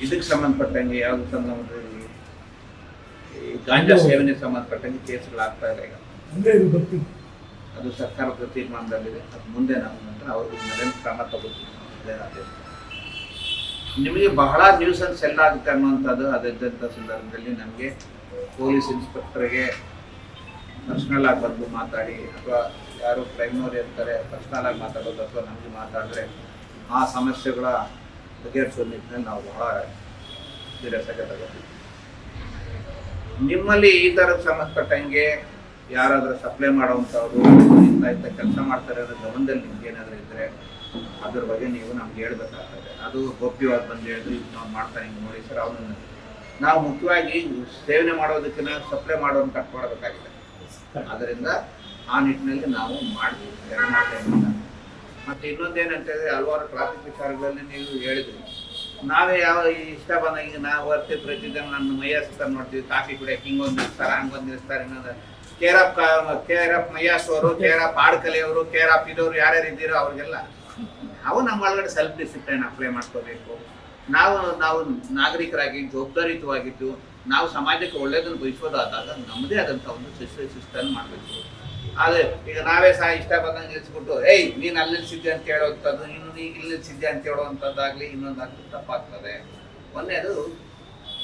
ಇದಕ್ಕೆ ಸಂಬಂಧಪಟ್ಟಂಗೆ ಯಾವ್ದು ಸಂಬಂಧಪಟ್ಟ ಈ ಗಾಂಜಾ ಸೇವನೆ ಸಂಬಂಧಪಟ್ಟಂಗೆ ಕೇಸ್ಗಳಾಗ್ತಾ ಇದೆ ಈಗ. ಅದು ಸರ್ಕಾರದ ತೀರ್ಮಾನದಲ್ಲಿದೆ. ಅದು ಮುಂದೆ ನಾವು ನಂತರ ಅವ್ರಿಗೆ ಕ್ರಮ ತಗೋತೀವಿ. ನಿಮಗೆ ಬಹಳ ನ್ಯೂಸನ್ಸ್ ಎಲ್ಲ ಆಗುತ್ತೆ ಅನ್ನುವಂಥದ್ದು ಅದಂಥ ಸಂದರ್ಭದಲ್ಲಿ ನಮಗೆ ಪೊಲೀಸ್ ಇನ್ಸ್ಪೆಕ್ಟರ್ಗೆ ಪರ್ಸ್ನಲ್ ಆಗಿ ಬಂದು ಮಾತಾಡಿ, ಅಥವಾ ಯಾರು ಕ್ರೈಮ್ನವ್ರು ಇರ್ತಾರೆ ಪರ್ಸ್ನಲ್ ಆಗಿ ಮಾತಾಡೋದು, ಅಥವಾ ನಮಗೆ ಮಾತಾಡಿದ್ರೆ ಆ ಸಮಸ್ಯೆಗಳ ಬಗೆಹರಿಸೋ ನಿಟ್ಟಿನಲ್ಲಿ ನಾವು ಬಹಳ ಸೀರಿಯಸ್ ಆಗಿ ತಗೋತೀವಿ. ನಿಮ್ಮಲ್ಲಿ ಈ ಥರದ ಸಂಬಂಧಪಟ್ಟಂಗೆ ಯಾರಾದರೂ ಸಪ್ಲೈ ಮಾಡೋವಂಥವ್ರು ಇಂಥ ಕೆಲಸ ಮಾಡ್ತಾರೆ ಅನ್ನೋ ಗಮನದಲ್ಲಿ ನಿಮ್ಗೆ ಏನಾದರೂ ಇದ್ದರೆ ಅದ್ರ ಬಗ್ಗೆ ನೀವು ನಮ್ಗೆ ಹೇಳ್ಬೇಕಾಗ್ತದೆ. ಅದು ಗೋಪ್ಯವಾಗಿ ಬಂದು ಹೇಳಿದ್ರು ಇದು ನಾವು ಮಾಡ್ತಾನೆ ಹಿಂಗೆ ನೋಡಿ ಸರ್, ಅವನು ನಾವು ಮುಖ್ಯವಾಗಿ ಸೇವನೆ ಮಾಡೋದಕ್ಕಿಂತ ಸಪ್ಲೈ ಮಾಡೋದನ್ನು ಕಟ್ ಮಾಡಬೇಕಾಗಿದೆ. ಅದರಿಂದ ಆ ನಿಟ್ಟಿನಲ್ಲಿ ನಾವು ಮಾಡ್ತೀವಿ. ಮತ್ತು ಇನ್ನೊಂದೇನಂತ ಹೇಳಿದ್ರೆ, ಹಲವಾರು ಟ್ರಾಫಿಕ್ ವಿಚಾರಗಳಲ್ಲಿ ನೀವು ಹೇಳಿದ್ರಿ, ನಾವೇ ಯಾವ ಇಷ್ಟ ಬಂದಾಗ ನಾವು ಬರ್ತೀವಿ ಪ್ರತಿದಿನ ನನ್ನ ಮೈಯಾಸ್ತ ನೋಡ್ತೀವಿ, ಕಾಫಿ ಕುಡಿಯೋಕೆ ಹಿಂಗೊಂದು ನಿಲ್ಲಿಸ್ತಾರೆ, ಹಂಗೊಂದು ನಿಲ್ಲಿಸ್ತಾರೆ. ಇನ್ನೊಂದು KRF ಮೈಯಾಸ್ ಅವರು, KRF ಆಡ್ಕಲಿಯವರು, KRF ಇದವರು ಯಾರ್ಯಾರು ಇದ್ದೀರೋ ಅವ್ರಿಗೆಲ್ಲ ನಾವು ನಮ್ಮ ಒಳಗಡೆ ಸೆಲ್ಫ್ ಡಿಸಿಪ್ಲಿನ್ ಅಪ್ಲೈ ಮಾಡ್ಕೋಬೇಕು. ನಾವು ನಾಗರಿಕರಾಗಿ ಜವಾಬ್ದಾರಿಯುತವಾಗಿದ್ದು ನಾವು ಸಮಾಜಕ್ಕೆ ಒಳ್ಳೆಯದನ್ನು ಬಯಸೋದಾದಾಗ ನಮ್ಮದೇ ಆದಂಥ ಒಂದು ಶಿಸ್ತನ್ನು ಮಾಡಬೇಕು. ಆದರೆ ಈಗ ನಾವೇ ಸಹ ಇಷ್ಟ ಬಂದಂಗೆ ನಿಲ್ಲಿಸ್ಬಿಟ್ಟು ಏಯ್ ನೀನು ಅಲ್ಲಿ ನಿಲ್ಲಿಸಿದ್ದೆ ಅಂತ ಹೇಳೋವಂಥದ್ದು, ಇನ್ನು ಈಗ ಇಲ್ಲಿ ನಿಲ್ಲಿಸಿದ್ದೆ ಅಂತ ಹೇಳುವಂಥದ್ದಾಗಲಿ ಇನ್ನೊಂದಾಗಲಿ ತಪ್ಪಾಗ್ತದೆ. ಮೊನ್ನೆದು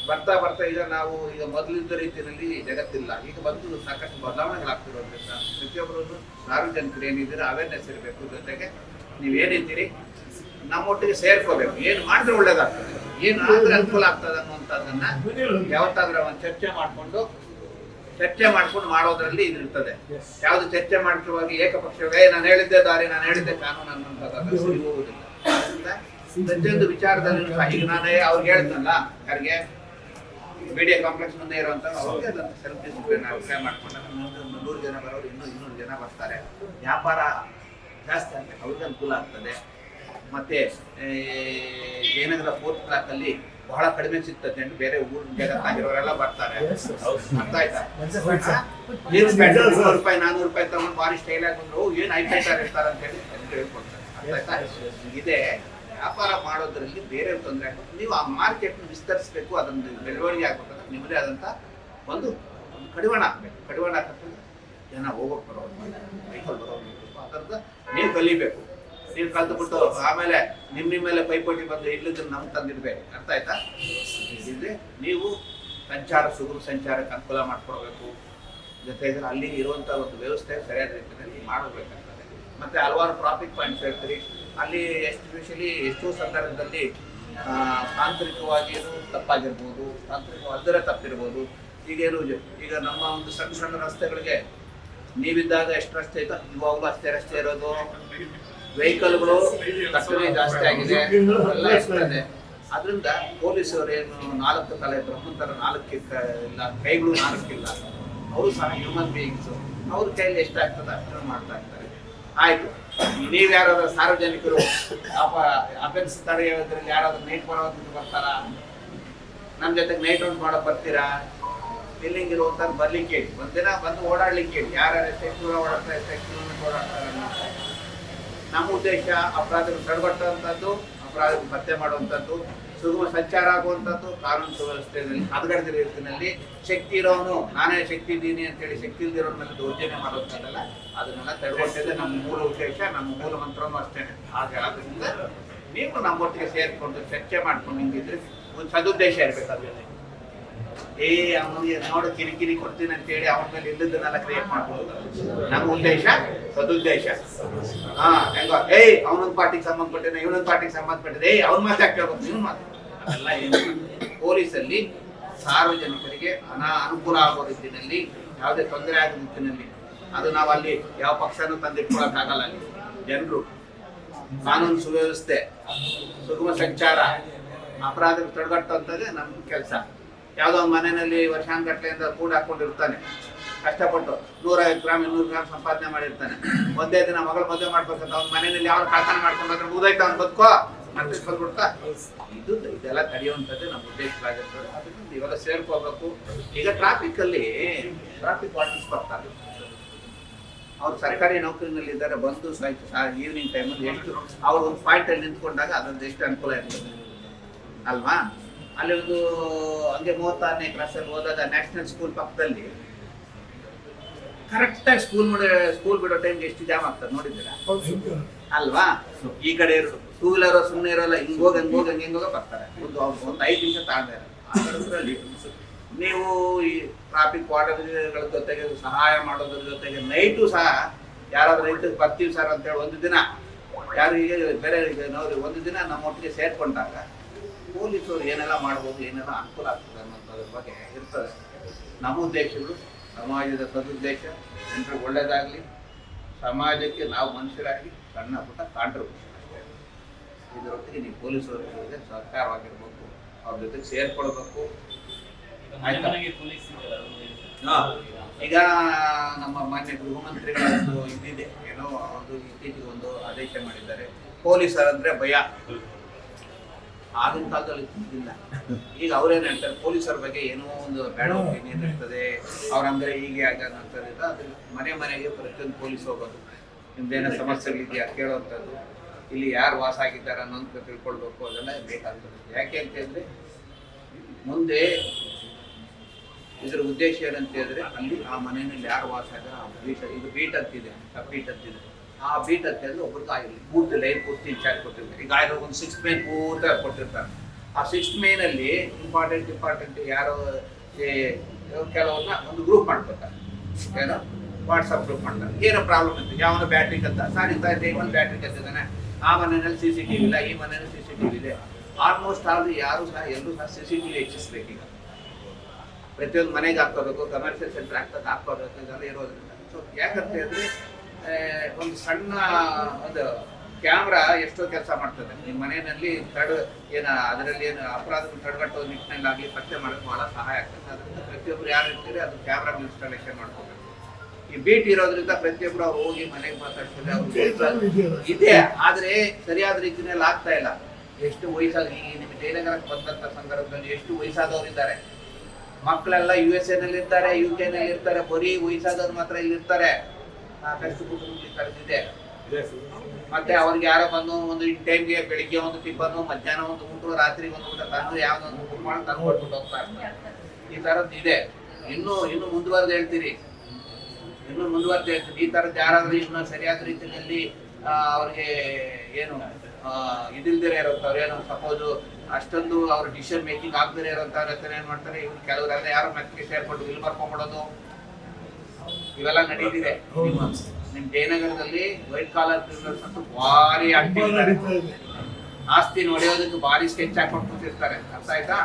ಬರ್ತಾ ಈಗ ನಾವು ಈಗ ಮೊದಲಿದ್ದ ರೀತಿಯಲ್ಲಿ ಜಗತ್ತಿಲ್ಲ. ಈಗ ಬಂದು ಸಾಕಷ್ಟು ಬದಲಾವಣೆಗಳಾಗ್ತಿರೋದ್ರಿಂದ ಪ್ರತಿಯೊಬ್ಬರನ್ನು ಸಾರ್ವಜನಿಕರು ಏನಿದ್ದೀರ ಅವೇರ್ನೆಸ್ ಇರಬೇಕು. ಜೊತೆಗೆ ನೀವೇನಿದ್ದೀರಿ ನಮ್ಮೊಟ್ಟಿಗೆ ಸೇರ್ಕೋಬೇಕು. ಏನು ಮಾಡಿದ್ರೆ ಒಳ್ಳೇದಾಗ್ತದೆ, ಏನು ಆದರೆ ಅನುಕೂಲ ಆಗ್ತದೆ ಅನ್ನುವಂಥದ್ದನ್ನ ಯಾವತ್ತಾದ್ರೂ ಒಂದು ಚರ್ಚೆ ಮಾಡ್ಕೊಂಡು ಮಾಡೋದ್ರಲ್ಲಿ ಇದಿರ್ತದೆ. ಯಾವುದು ಚರ್ಚೆ ಮಾಡ್ಕೊಳ್ಳುವಾಗ ಏಕಪಕ್ಷವೇ ನಾನು ಹೇಳಿದ್ದೆ ದಾರಿ, ನಾನು ಹೇಳಿದ್ದೆ ಕಾನೂನು ಅನ್ನುವಂಥದ್ದು ಸರಿ ಹೋಗುವುದಿಲ್ಲ. ಅದರಿಂದ ಪ್ರತಿಯೊಂದು ವಿಚಾರದಲ್ಲಿ ಈಗ ನಾನೇ ಅವ್ರಿಗೆ ಹೇಳಿದ್ನಲ್ಲ, ಯಾರಿಗೆ ಮೀಡಿಯಾ ಕಾಂಪ್ಲೆಕ್ಸ್ ಮುಂದೆ ಇರುವಂತ ಅವ್ರಿಗೆ ಅದನ್ನು ಸೆಲ್ಫ್ ಡಿಸಿಪ್ಲಿನ್ ಅಪ್ಲೈ ಮಾಡ್ಕೊಂಡಾಗ 100 ಜನ ಬರೋರು 200 ಜನ ಬರ್ತಾರೆ. ವ್ಯಾಪಾರ ಜಾಸ್ತಿ ಆಗ್ತದೆ, ಅವ್ರಿಗೆ ಅನುಕೂಲ ಆಗ್ತದೆ. ಮತ್ತೆ ಜಯನಗರ 4th ಬ್ಲಾಕ್ ಅಲ್ಲಿ ಬಹಳ ಕಡಿಮೆ ಸಿಗ್ತದೆ ಅಂತ ಬೇರೆ ಊರು ಜಗತ್ತಾಗಿರೋರೆಲ್ಲ ಬರ್ತಾರೆ. ಅರ್ಥ ಆಯ್ತಾ? ₹300 ₹400 ತಗೊಂಡು ಭಾರಿ ಸ್ಟೈಲ್ ಆಗಿ ಬಂದ್ರು ಏನು ಐಫೈಟರ್ ಇರ್ತಾರೆ ಅಂತ ಹೇಳಿ ಹೇಳ್ಕೊಡ್ತಾರೆ. ಅರ್ಥ ಆಯ್ತಾ? ಇದೇ ವ್ಯಾಪಾರ ಮಾಡೋದ್ರಲ್ಲಿ ಬೇರೆ ತೊಂದರೆ ಆಗ್ತದೆ. ನೀವು ಆ ಮಾರ್ಕೆಟ್ನ ವಿಸ್ತರಿಸಬೇಕು, ಅದನ್ನು ಬೆಳವಣಿಗೆ ಆಗ್ಬೇಕಂದ್ರೆ ನಿಮ್ಮದೇ ಆದಂಥ ಒಂದು ಕಡಿವಾಣ ಹಾಕಬೇಕು. ಕಡಿವಾಣ ಹಾಕಿದ್ರೆ ಜನ ಹೋಗೋಕೆ ಬರೋದು, ವೆಹಿಕಲ್ ಬರೋದು, ಅದರಿಂದ ನೀವು ಕಲಿಬೇಕು. ನೀವು ಕಲ್ತ್ಬಿಟ್ಟು ಆಮೇಲೆ ನಿಮ್ಮ ಮೇಲೆ ಪೈಪೋಟಿ ಬಂದು ಇಲ್ಲದ್ರೆ ನಮ್ಗೆ ತಂದಿಡ್ಬೇಕು. ಅರ್ಥ ಆಯ್ತಾ? ಇದ್ರೆ ನೀವು ಸುಗಮ ಸಂಚಾರಕ್ಕೆ ಅನುಕೂಲ ಮಾಡ್ಕೊಡ್ಬೇಕು. ಜೊತೆಗೆ ಅಲ್ಲಿ ಇರುವಂಥ ಒಂದು ವ್ಯವಸ್ಥೆ ಸರಿಯಾದ ರೀತಿಯಲ್ಲಿ ಮಾಡಬೇಕಾಗ್ತದೆ. ಮತ್ತು ಹಲವಾರು ಟ್ರಾಫಿಕ್ ಪಾಯಿಂಟ್ಸ್ ಹೇಳ್ತೀರಿ, ಅಲ್ಲಿ ಎಸ್ಪೆಷಲಿ ಎಷ್ಟೋ ಸಂದರ್ಭದಲ್ಲಿ ತಾಂತ್ರಿಕವಾಗಿಯೂ ತಪ್ಪಾಗಿರ್ಬೋದು, ತಾಂತ್ರಿಕವಾದರೆ ತಪ್ಪಿರ್ಬೋದು. ಈಗ ನಮ್ಮ ಒಂದು ಸಣ್ಣ ರಸ್ತೆಗಳಿಗೆ ನೀವಿದ್ದಾಗ ಎಷ್ಟು ರಸ್ತೆ ಐತೋ ಇವಾಗಲೂ ಅಷ್ಟೇ ರಸ್ತೆ ಇರೋದು. ವೆಹಿಕಲ್ಗಳು ಕಟ್ಟಲೆ ಜಾಸ್ತಿ ಆಗಿದೆ, ಎಲ್ಲ ಇರ್ತದೆ. ಅದರಿಂದ ಪೊಲೀಸರು ಏನು 4 ತಲೆ ಬ್ರಹ್ಮಂತರ 4 ಇಲ್ಲ, ಕೈಗಳು 4 ಇಲ್ಲ. ಅವರು ಸಹ ಹ್ಯೂಮನ್ ಬೀಯಿಂಗ್ಸು, ಅವ್ರ ಕೈಯಲ್ಲಿ ಎಷ್ಟಾಗ್ತದೆ ಅಷ್ಟನ್ನು ಮಾಡ್ತಾ ಇರ್ತಾರೆ. ಆಯ್ತು, ನೀವು ಯಾರಾದ್ರೂ ಸಾರ್ವಜನಿಕರು ಅಫೆನ್ಸ್ ತಡೆಯೋದ್ರಲ್ಲಿ ಯಾರಾದ್ರೂ ನೈಟ್ ಬರೋದಕ್ಕೆ ಬರ್ತಾರಾ? ನಮ್ಮ ಜೊತೆಗೆ ನೈಟ್ ಔಟ್ ಮಾಡೋ ಬರ್ತೀರಾ? ಬಿಲ್ಲಿಂಗ್ ಇರುವಂಥದ್ದು ಬರ್ಲಿಕ್ಕೆ ಹೇಳಿ, ಒಂದಿನ ಬಂದು ಓಡಾಡ್ಲಿಕ್ಕೆ ಹೇಳಿ. ಯಾರ್ಯಾರು ಎಷ್ಟು ದೂರ ಓಡಾಡ್ತಾರೆ, ಎಷ್ಟು ಕಿಲೋಮೀಟರ್ ಓಡಾಡ್ತಾರೆ. ನಮ್ಮ ಉದ್ದೇಶ ಅಪರಾಧಗಳು ತಡೆಗಟ್ಟುವಂಥದ್ದು, ಅಪರಾಧಗಳು ಪತ್ತೆ ಮಾಡುವಂಥದ್ದು, ಸುಗಮ ಸಂಚಾರ ಆಗುವಂಥದ್ದು, ಕಾನೂನು ಸುವ್ಯವಸ್ಥೆಯಲ್ಲಿ ಹದಗಡದ ರೀತಿಯಲ್ಲಿ ಶಕ್ತಿ ಇರೋನು ನಾನೇ ಶಕ್ತಿ ಇದ್ದೀನಿ ಅಂತೇಳಿ ಶಕ್ತಿ ಇಲ್ದಿರೋನ ಮೇಲೆ ದೌರ್ಜನ್ಯ ಮಾಡುವಂಥದ್ದಲ್ಲ. ಅದನ್ನೆಲ್ಲ ತಡೆಗಟ್ಟಿದೆ ನಮ್ಮ ಮೂಲ ಉದ್ದೇಶ, ನಮ್ಮ ಮೂಲ ಮಂತ್ರನೂ ಅಷ್ಟೇ. ಹಾಗೆ ಆದ್ದರಿಂದ ನೀವು ನಮ್ಮೊಟ್ಟಿಗೆ ಸೇರಿಕೊಂಡು ಚರ್ಚೆ ಮಾಡ್ಕೊಂಡು ಹಿಂಗಿದ್ರೆ ಒಂದು ಸದುದ್ದೇಶ ಇರಬೇಕು. ಅದರಲ್ಲಿ ಅವನಿಗೆ ನೋಡು ಕಿರಿಕಿರಿ ಕೊಡ್ತೀನಿ ಅಂತೇಳಿ ಅವನ ಮೇಲೆ ಇಲ್ಲದನ್ನೆಲ್ಲ ಕ್ರಿಯೇಟ್ ಮಾಡ್ಬೋದು. ನಮ್ಮ ಉದ್ದೇಶ ಸದುದ್ದೇಶ. ಹೆಂಗ ಅವನೊಂದು ಪಾರ್ಟಿಗೆ ಸಂಬಂಧಪಟ್ಟಿದೆ, ಇವನೊಂದು ಪಾರ್ಟಿಗೆ ಸಂಬಂಧಪಟ್ಟಿದೆ, ಅವ್ನ ಮಾತಾಡಿ ಕೇಳ್ಬೇಕು, ಇವನ್ ಮಾತು ಅದೆಲ್ಲ ಏನು. ಪೊಲೀಸಲ್ಲಿ ಸಾರ್ವಜನಿಕರಿಗೆ ಅನುಕೂಲ ಆಗೋ ರೀತಿಯಲ್ಲಿ, ಯಾವುದೇ ತೊಂದರೆ ಆಗೋ ರೀತಿಯಲ್ಲಿ, ಅದು ನಾವು ಅಲ್ಲಿ ಯಾವ ಪಕ್ಷನೂ ತಂದಿಟ್ಕೊಳಕ್ಕಾಗಲ್ಲ. ಅಲ್ಲಿ ಜನರು ಕಾನೂನು ಸುವ್ಯವಸ್ಥೆ, ಸುಗಮ ಸಂಚಾರ, ಅಪರಾಧಗಳು ತಡೆಗಟ್ಟುವಂಥದ್ದೇ ನಮ್ಮ ಕೆಲಸ. ಯಾವುದೋ ಒಂದು ಮನೆಯಲ್ಲಿ ವರ್ಷಾನುಗಟ್ಟಲೆಯಿಂದ ಕೂಡ ಹಾಕೊಂಡಿರ್ತಾನೆ, ಕಷ್ಟಪಟ್ಟು 150 ಗ್ರಾಮ್ 200 ಗ್ರಾಮ್ ಸಂಪಾದನೆ ಮಾಡಿರ್ತಾನೆ. ಒಂದೇ ದಿನ ಮಗಳು ಮದುವೆ ಮಾಡ್ಬೇಕಂತ ಅವ್ನ ಮನೆಯಲ್ಲಿ ಯಾವ ಕಳ್ತನ ಮಾಡ್ಕೊಂಡ್ರೆ ಮುಗ್ದೈತೆ ಅವ್ನು ಬದುಕೋ ಮತ್ತೆ ಬಂದ್ಬಿಡ್ತಾ ಇದೆಲ್ಲ ತಡೆಯುವಂಥದ್ದು ನಮ್ಮ ಉದ್ದೇಶವಾಗಿರ್ತದೆ. ಅದರಿಂದ ಇವೆಲ್ಲ ಸೇರ್ಕೋಬೇಕು. ಈಗ ಟ್ರಾಫಿಕ್ ವಾರ್ಡನ್ಸ್ ಬರ್ತಾರೆ, ಅವ್ರು ಸರ್ಕಾರಿ ನೌಕರಿನಲ್ಲಿ ಇದ್ದಾರೆ, ಬಂದು ಈವ್ನಿಂಗ್ ಟೈಮಲ್ಲಿ ಎಷ್ಟು ಅವ್ರು ಒಂದು ಪಾಯಿಂಟಲ್ಲಿ ನಿಂತ್ಕೊಂಡಾಗ ಅದೊಂದು ಎಷ್ಟು ಅನುಕೂಲ ಇರ್ತದೆ ಅಲ್ವಾ? ಅಲ್ಲಿ ಒಂದು ಹಂಗೆ 36ನೇ ಕ್ಲಾಸಲ್ಲಿ ಹೋದಾಗ ನ್ಯಾಷನಲ್ ಸ್ಕೂಲ್ ಪಕ್ಕದಲ್ಲಿ ಕರೆಕ್ಟಾಗಿ ಸ್ಕೂಲ್ ಬಿಡೋ ಟೈಮ್ಗೆ ಎಷ್ಟು ಜಾಮ್ ಆಗ್ತದೆ ನೋಡಿದ್ದೀರಾ ಅಲ್ವಾ? ಈ ಕಡೆ ಟೂ ವೀಲರ್ ಸುಮ್ಮನೆ ಇರೋಲ್ಲ, ಹಿಂಗೋಗ ಬರ್ತಾರೆ. ಒಂದು 5 ನಿಮಿಷ ತಾಳ್ಮೆ. ನೀವು ಈ ಟ್ರಾಫಿಕ್ ವಾರ್ಡನ್ಗಳ ಜೊತೆಗೆ ಸಹಾಯ ಮಾಡೋದ್ರ ಜೊತೆಗೆ ನೈಟು ಸಹ ಯಾರಾದ್ರೂ ರೈತರಿಗೆ ಬರ್ತೀವಿ ಸರ್ ಅಂತೇಳಿ ಒಂದು ದಿನ ಯಾರಿಗೆ ಬೇರೆ ನೋಡಿ ಒಂದು ದಿನ ನಮ್ಮೊಟ್ಟಿಗೆ ಸೇರ್ಕೊಂಡಾಗ ಪೊಲೀಸರು ಏನೆಲ್ಲ ಮಾಡ್ಬೋದು, ಏನೆಲ್ಲ ಅನುಕೂಲ ಆಗ್ತದೆ ಅನ್ನೋದ್ರ ಬಗ್ಗೆ ಇರ್ತದೆ. ನಮ್ಮ ಉದ್ದೇಶಗಳು ಸಮಾಜದ ಸದುದ್ದೇಶ, ಜನರಿಗೆ ಒಳ್ಳೇದಾಗಲಿ, ಸಮಾಜಕ್ಕೆ ನಾವು ಮನುಷ್ಯರಾಗಿ ಸಣ್ಣ ಪುಟ್ಟ ಕಾಂಟ್ರಿಬ್ಯೂಷನ್ ಅಷ್ಟೇ. ಇದರೊಟ್ಟಿಗೆ ನೀವು ಪೊಲೀಸರ ಜೊತೆ ಸಹಕಾರವಾಗಿರ್ಬೇಕು, ಅವ್ರ ಜೊತೆಗೆ ಸೇರ್ಕೊಳ್ಬೇಕು. ಈಗ ನಮ್ಮ ಮಾನ್ಯ ಗೃಹ ಮಂತ್ರಿಗಳ ಒಂದು ಇದಿದೆ, ಏನೋ ಒಂದು ಇತ್ತೀಚೆಗೆ ಒಂದು ಆದೇಶ ಮಾಡಿದ್ದಾರೆ, ಪೊಲೀಸರಂದ್ರೆ ಭಯ. ಆಗಿನ ಕಾಲದಲ್ಲಿ ಇದ್ದಿಲ್ಲ. ಈಗ ಅವ್ರೇನ್ ಹೇಳ್ತಾರೆ, ಪೊಲೀಸರ ಬಗ್ಗೆ ಏನೋ ಒಂದು ಬ್ಯಾಡ್ ಒಪಿನಿಯನ್ ಇರ್ತದೆ, ಅವ್ರಂದ್ರೆ ಹೀಗೆ ಆಗಂತದ್ದು. ಅದು ಮನೆಗೆ ಪ್ರತಿಯೊಂದು ಪೊಲೀಸ್ ಹೋಗೋದು, ನಿಮ್ದೇನೋ ಸಮಸ್ಯೆಗಳಿದೆಯಾ ಕೇಳೋವಂಥದ್ದು, ಇಲ್ಲಿ ಯಾರು ವಾಸ ಆಗಿದ್ದಾರೆ ಅನ್ನೋದು ತಿಳ್ಕೊಳ್ಬೇಕು, ಅದೆಲ್ಲ ಬೇಕಾಗ್ತದೆ. ಯಾಕೆ ಅಂತಂದ್ರೆ ಮುಂದೆ ಇದರ ಉದ್ದೇಶ ಏನಂತ ಹೇಳಿದ್ರೆ, ಅಲ್ಲಿ ಆ ಮನೆಯಲ್ಲಿ ಯಾರು ವಾಸ ಇದ್ದಾರೆ ಆ ಬೀಟ್ ಅಂತಿದೆ, ಸಬ್ ಬೀಟ್ ಅಂತಿದೆ, ಆ ಬೀಟ್ ಅಂತ ಹೇಳಿದ್ರೆ ಒಬ್ಬರಿಗೆ ಆಗಿರಲಿ ಪೂರ್ತಿ ಲೈನ್ ಪೂರ್ತಿ ಇನ್ಚಾರ್ಜ್ ಕೊಟ್ಟಿರ್ತಾರೆ. ಈಗ ಆಗಿರೋ ಒಂದು 6 ಮೇನ್ ಪೂರ್ತಿ ಕೊಟ್ಟಿರ್ತಾರೆ. ಆ 6 ಮೇನಲ್ಲಿ ಇಂಪಾರ್ಟೆಂಟ್ ಯಾರೋ ಕೆಲವನ್ನ ಒಂದು ಗ್ರೂಪ್ ಮಾಡ್ಕೊತಾರೆ, ಏನೋ ವಾಟ್ಸಪ್ ಗ್ರೂಪ್ ಮಾಡ್ತಾರೆ. ಏನೋ ಪ್ರಾಬ್ಲಮ್ ಇತ್ತು, ಯಾವನ ಬ್ಯಾಟ್ರಿ ಕತ್ತ ಸರ್ ಇಂತ ಒಂದು ಬ್ಯಾಟ್ರಿ ಕತ್ತಿದ್ದಾನೆ, ಆ ಮನೆಯಲ್ಲಿ CCTV ಇಲ್ಲ, ಈ ಮನೆಯಲ್ಲಿ CCTV ಇದೆ. ಆಲ್ಮೋಸ್ಟ್ ಆಲ್ ಯಾರು ಸಹ ಎಲ್ಲರೂ ಸಹ CCTV ಹೆಚ್ಚಿಸ್ಬೇಕು. ಈಗ ಪ್ರತಿಯೊಂದು ಮನೆಗೆ ಹಾಕೋಬೇಕು, ಕಮರ್ಷಿಯಲ್ ಸೆಂಟರ್ ಹಾಕೋಬೇಕು, ಇದೆಲ್ಲ ಇರೋದ್ರಿಂದ. ಸೊ ಯಾಕಂತ ಹೇಳಿದ್ರೆ ಒಂದು ಸಣ್ಣ ಒಂದು ಕ್ಯಾಮ್ರಾ ಎಷ್ಟೋ ಕೆಲಸ ಮಾಡ್ತದೆ. ನಿಮ್ಮ ಮನೆಯಲ್ಲಿ ಅದರಲ್ಲಿ ಏನು ಅಪರಾಧಗಳು ತಡೆಗಟ್ಟೋ ನಿಟ್ಟಿನಲ್ಲಿ ಆಗಲಿ ಪತ್ತೆ ಮಾಡೋದು ಬಹಳ ಸಹಾಯ ಆಗ್ತದೆ. ಅದರಿಂದ ಪ್ರತಿಯೊಬ್ಬರು ಯಾರು ಇರ್ತೀರಿ ಅದು ಕ್ಯಾಮ್ರಾ ಇನ್ಸ್ಟಾಲೇಷನ್ ಮಾಡ್ಕೋಬೇಕು. ಈ ಬೀಟ್ ಇರೋದ್ರಿಂದ ಪ್ರತಿಯೊಬ್ಬರು ಅವ್ರು ಹೋಗಿ ಮನೆಗೆ ಮಾತಾಡ್ತಾರೆ, ಅವ್ರು ಇದೆ, ಆದ್ರೆ ಸರಿಯಾದ ರೀತಿಯಲ್ಲಿ ಆಗ್ತಾ ಇಲ್ಲ. ಎಷ್ಟು ವಯಸ್ಸಾದ ಈಗ ನಿಮ್ಮ ಜಯನಗರಕ್ಕೆ ಬಂದಂತ ಸಂದರ್ಭದಲ್ಲಿ ಎಷ್ಟು ವಯಸ್ಸಾದವ್ರು ಇದ್ದಾರೆ, ಮಕ್ಕಳೆಲ್ಲ USA ನಲ್ಲಿ ಇರ್ತಾರೆ, UK ನಲ್ಲಿ ಇರ್ತಾರೆ, ಬರೀ ವಯಸ್ಸಾದವ್ರು ಮಾತ್ರ ಇಲ್ಲಿ ಇರ್ತಾರೆ. ಸಾಕಷ್ಟು ಕುಟುಂಬದಲ್ಲಿ ಕರೆದಿದೆ. ಮತ್ತೆ ಅವ್ರಿಗೆ ಯಾರೋ ಬಂದು ಒಂದು ಟೈಮ್ಗೆ ಬೆಳಿಗ್ಗೆ ಒಂದು ಟಿಫನ್, ಮಧ್ಯಾಹ್ನ ಒಂದು ಊಟ, ರಾತ್ರಿ ಒಂದು ಊಟ ತಂದು ಯಾವ್ದೊಂದು ಊಟ ಮಾಡಿ ತಂದು ಕೊಟ್ಬಿಟ್ಟು ಹೋಗ್ತಾ ಇರ್ತಾರೆ. ಈ ತರದ್ದು ಇದೆ. ಇನ್ನು ಮುಂದುವರೆದು ಹೇಳ್ತೀರಿ, ಈ ತರದ್ದು ಯಾರಾದ್ರೂ ಇನ್ನು ಸರಿಯಾದ ರೀತಿಯಲ್ಲಿ ಅವ್ರಿಗೆ ಏನು ಇದಿಲ್ದಿರೇ ಇರೋಂಥವ್ರು, ಏನು ಸಪೋಸ್ ಅಷ್ಟೊಂದು ಅವ್ರ ಡಿಸಿಷನ್ ಮೇಕಿಂಗ್ ಆಗದೇ ಇರೋಂಥವ್ರ ಹತ್ರ ಏನ್ ಮಾಡ್ತಾರೆ, ಇವ್ರು ಕೆಲವರೆಲ್ಲ ಯಾರೋ ಮೆತ್ತಿಗೆ ಸೇರ್ಕೊಂಡು ಇಲ್ಲಿ ಬರ್ಕೊಂಡ್ಬಿಡೋದು, ಇವೆಲ್ಲ ನಡೀತಿದೆ. ನಿಮ್ ಜಯನಗರದಲ್ಲಿ ವೈಟ್ ಕಾಲರ್ ಕ್ರಿಮಿನಲ್ಸ್ ಅಂತೂ ಭಾರಿ ಆಕ್ಟಿವ್ ಇದ್ದಾರೆ. ಆಸ್ತಿ ನೋಡಿಯೋದಕ್ಕೆ ಭಾರಿ ಸ್ಕೆಚ್ ಹಾಕೊಂಡು ಕೂತಿರ್ತಾರೆ. ಅರ್ಥ ಆಯ್ತಾ?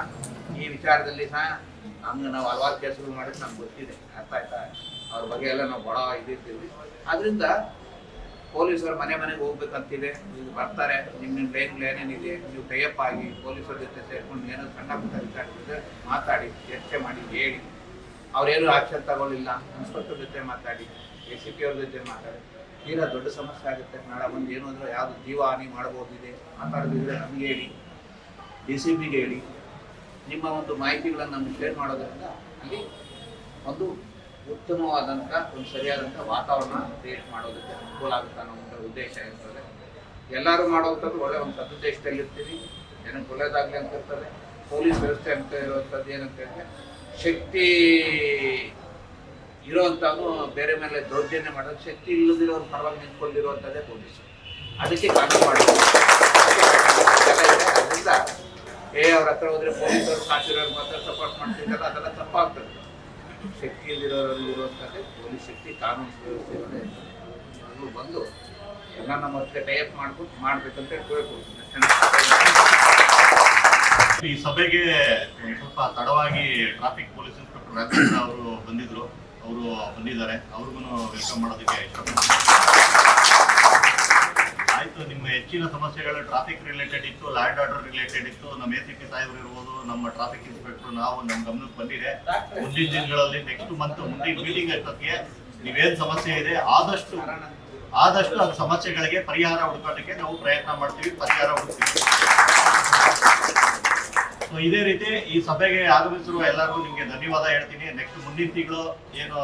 ಈ ವಿಚಾರದಲ್ಲಿ ಸಹ ನಮ್ಗೆ ನಾವು ಹಲವಾರು ಕೇಸುಗಳು ಮಾಡಿದ್ರೆ ನಮ್ಗೆ ಗೊತ್ತಿದೆ. ಅರ್ಥ ಆಯ್ತಾ? ಅವ್ರ ಬಗ್ಗೆ ಎಲ್ಲ ನಾವು ಬಹಳ ಇದಿರ್ತೀವಿ. ಆದ್ರಿಂದ ಪೊಲೀಸರು ಮನೆಗೆ ಹೋಗ್ಬೇಕಂತಿದೆ. ಈಗ ಬರ್ತಾರೆ, ನಿಮ್ಮ ಏನೇನಿದೆ ನೀವು ಟೈಅಪ್ ಆಗಿ ಪೊಲೀಸರ ಜೊತೆ ಸೇರ್ಕೊಂಡು ಏನೋ ಸಣ್ಣ ಪುಟ್ಟ ವಿಚಾರಗಳಿದ್ರೆ ಮಾತಾಡಿ, ಚರ್ಚೆ ಮಾಡಿ, ಹೇಳಿ. ಅವ್ರೇನು ಆಕ್ಷನ್ ತಗೊಳ್ಳಿಲ್ಲ, ಇನ್ಸ್ಪೆಕ್ಟರ್ ಜೊತೆ ಮಾತಾಡಿ, ACP ಅವ್ರ ಜೊತೆ ಮಾತಾಡಿ. ತೀರಾ ದೊಡ್ಡ ಸಮಸ್ಯೆ ಆಗುತ್ತೆ, ನಾಳೆ ಒಂದು ಏನು ಅಂದ್ರೆ ಯಾವುದು ಜೀವ ಹಾನಿ ಮಾಡಬಹುದಿದೆ ಮಾತಾಡೋದಿದ್ರೆ ನಮ್ಗೆ ಹೇಳಿ, DCPಗೆ ಹೇಳಿ. ನಿಮ್ಮ ಒಂದು ಮಾಹಿತಿಗಳನ್ನು ನಮ್ಗೆ ಶೇರ್ ಮಾಡೋದ್ರಿಂದ ಅಲ್ಲಿ ಒಂದು ಉತ್ತಮವಾದಂಥ ಒಂದು ಸರಿಯಾದಂಥ ವಾತಾವರಣ ಕ್ರಿಯೇಟ್ ಮಾಡೋದಕ್ಕೆ ಅನುಕೂಲ ಆಗುತ್ತೆ ಅನ್ನೋ ಒಂದು ಉದ್ದೇಶ ಇರ್ತದೆ. ಎಲ್ಲರೂ ಮಾಡೋವಂಥದ್ದು ಒಳ್ಳೆ ಒಂದು ಸದುದ್ದೇಶದಲ್ಲಿ ಇರ್ತೀವಿ, ಜನಕ್ಕೆ ಒಳ್ಳೇದಾಗಲಿ ಅಂತ ಇರ್ತದೆ. ಪೊಲೀಸ್ ವ್ಯವಸ್ಥೆ ಅಂತ ಇರುವಂಥದ್ದು ಏನಂತ ಹೇಳಿದ್ರೆ, ಶಕ್ತಿ ಇರೋವಂಥದ್ದು ಬೇರೆ ಮೇಲೆ ದೌರ್ಜನ್ಯ ಮಾಡೋದು, ಶಕ್ತಿ ಇಲ್ಲದಿರೋರು ಪರವಾಗಿ ನಿಂತ್ಕೊಂಡಿರುವಂಥದ್ದೇ ಪೊಲೀಸ್. ಅದಕ್ಕೆ ಕಾನೂನು ಮಾಡೋದು. ಅದರಿಂದ ಅವ್ರ ಹತ್ರ ಹೋದ್ರೆ ಪೊಲೀಸರು ಕಾಸಿರೋರು ಮಾತ್ರ ಸಪೋರ್ಟ್ ಮಾಡ್ತಿದ್ದಾರೆ, ಅದೆಲ್ಲ ತಪ್ಪಾಗ್ತದೆ. ಶಕ್ತಿ ಇಲ್ಲಿರೋರಲ್ಲಿ ಇರುವಂಥದ್ದೇ ಪೊಲೀಸ್ ಶಕ್ತಿ, ಕಾನೂನು ವ್ಯವಸ್ಥೆ ಬಂದು ಎಲ್ಲ ನಮ್ಮ ಹತ್ರ ಟೈಅಪ್ ಮಾಡ್ಬೇಕಂತ ಕೇಳ್ಕೊಳ್ತೀನಿ. ಈ ಸಭೆಗೆ ಸ್ವಲ್ಪ ತಡವಾಗಿ ಟ್ರಾಫಿಕ್ ಪೊಲೀಸ್ ಇನ್ಸ್ಪೆಕ್ಟರ್ ರಾಜೇಂದ್ರ ಅವರು ಬಂದಿದ್ದಾರೆ. ಅವ್ರಿಗೂ ವೆಲ್ಕಮ್ ಮಾಡೋದಕ್ಕೆ ಇಷ್ಟಪಡ್ತೀನಿ. ಆಯ್ತು, ನಿಮ್ಮ ಹೆಚ್ಚಿನ ಸಮಸ್ಯೆಗಳು ಟ್ರಾಫಿಕ್ ರಿಲೇಟೆಡ್ ಇತ್ತು, ಲ್ಯಾಂಡ್ ಆರ್ಡರ್ ರಿಲೇಟೆಡ್ ಇತ್ತು. ನಮ್ಮ ACP ಸಾಹೇಬರು ಇರ್ಬೋದು, ನಮ್ಮ ಟ್ರಾಫಿಕ್ ಇನ್ಸ್ಪೆಕ್ಟರ್, ನಾವು ನಮ್ಮ ಗಮನಕ್ಕೆ ಬಂದಿದೆ. ಮುಂದಿನ ದಿನಗಳಲ್ಲಿ ನೆಕ್ಸ್ಟ್ ಮಂತ್ ಮುಂದಿನ ಮೀಟಿಂಗ್ ಅಷ್ಟೊತ್ತಿಗೆ ನೀವೇನ್ ಸಮಸ್ಯೆ ಇದೆ ಆದಷ್ಟು ಅದು ಸಮಸ್ಯೆಗಳಿಗೆ ಪರಿಹಾರ ಹುಡುಕೋದಕ್ಕೆ ನಾವು ಪ್ರಯತ್ನ ಮಾಡ್ತೀವಿ, ಪರಿಹಾರ ಹುಡುಕ್ತೀವಿ. ಸೊ ಇದೇ ರೀತಿ ಈ ಸಭೆಗೆ ಆಗಮಿಸಿರುವ ಎಲ್ಲರಿಗೂ ನಿಮ್ಗೆ ಧನ್ಯವಾದ ಹೇಳ್ತೀನಿ. ನೆಕ್ಸ್ಟ್ ಮುಂದಿನ ತಿಂಗಳು ಏನು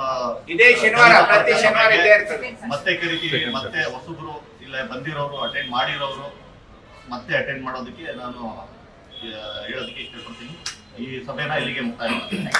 ಇದೇ ಶನಿವಾರ, ಪ್ರತಿ ಶನಿವಾರ ಇದೇ ಇರ್ತದೆ. ಮತ್ತೆ ಕರಿತೀವಿ. ಮತ್ತೆ ಹೊಸಬ್ರು ಇಲ್ಲ ಬಂದಿರೋರು, ಅಟೆಂಡ್ ಮಾಡಿರೋರು ಮತ್ತೆ ಅಟೆಂಡ್ ಮಾಡೋದಕ್ಕೆ ನಾನು ಹೇಳೋದಕ್ಕೆ ಇಷ್ಟಪಡ್ತೀನಿ. ಈ ಸಭೆನ ಇಲ್ಲಿಗೆ ಮುಕ್ತಾಯ ಮಾಡ್ತೀನಿ.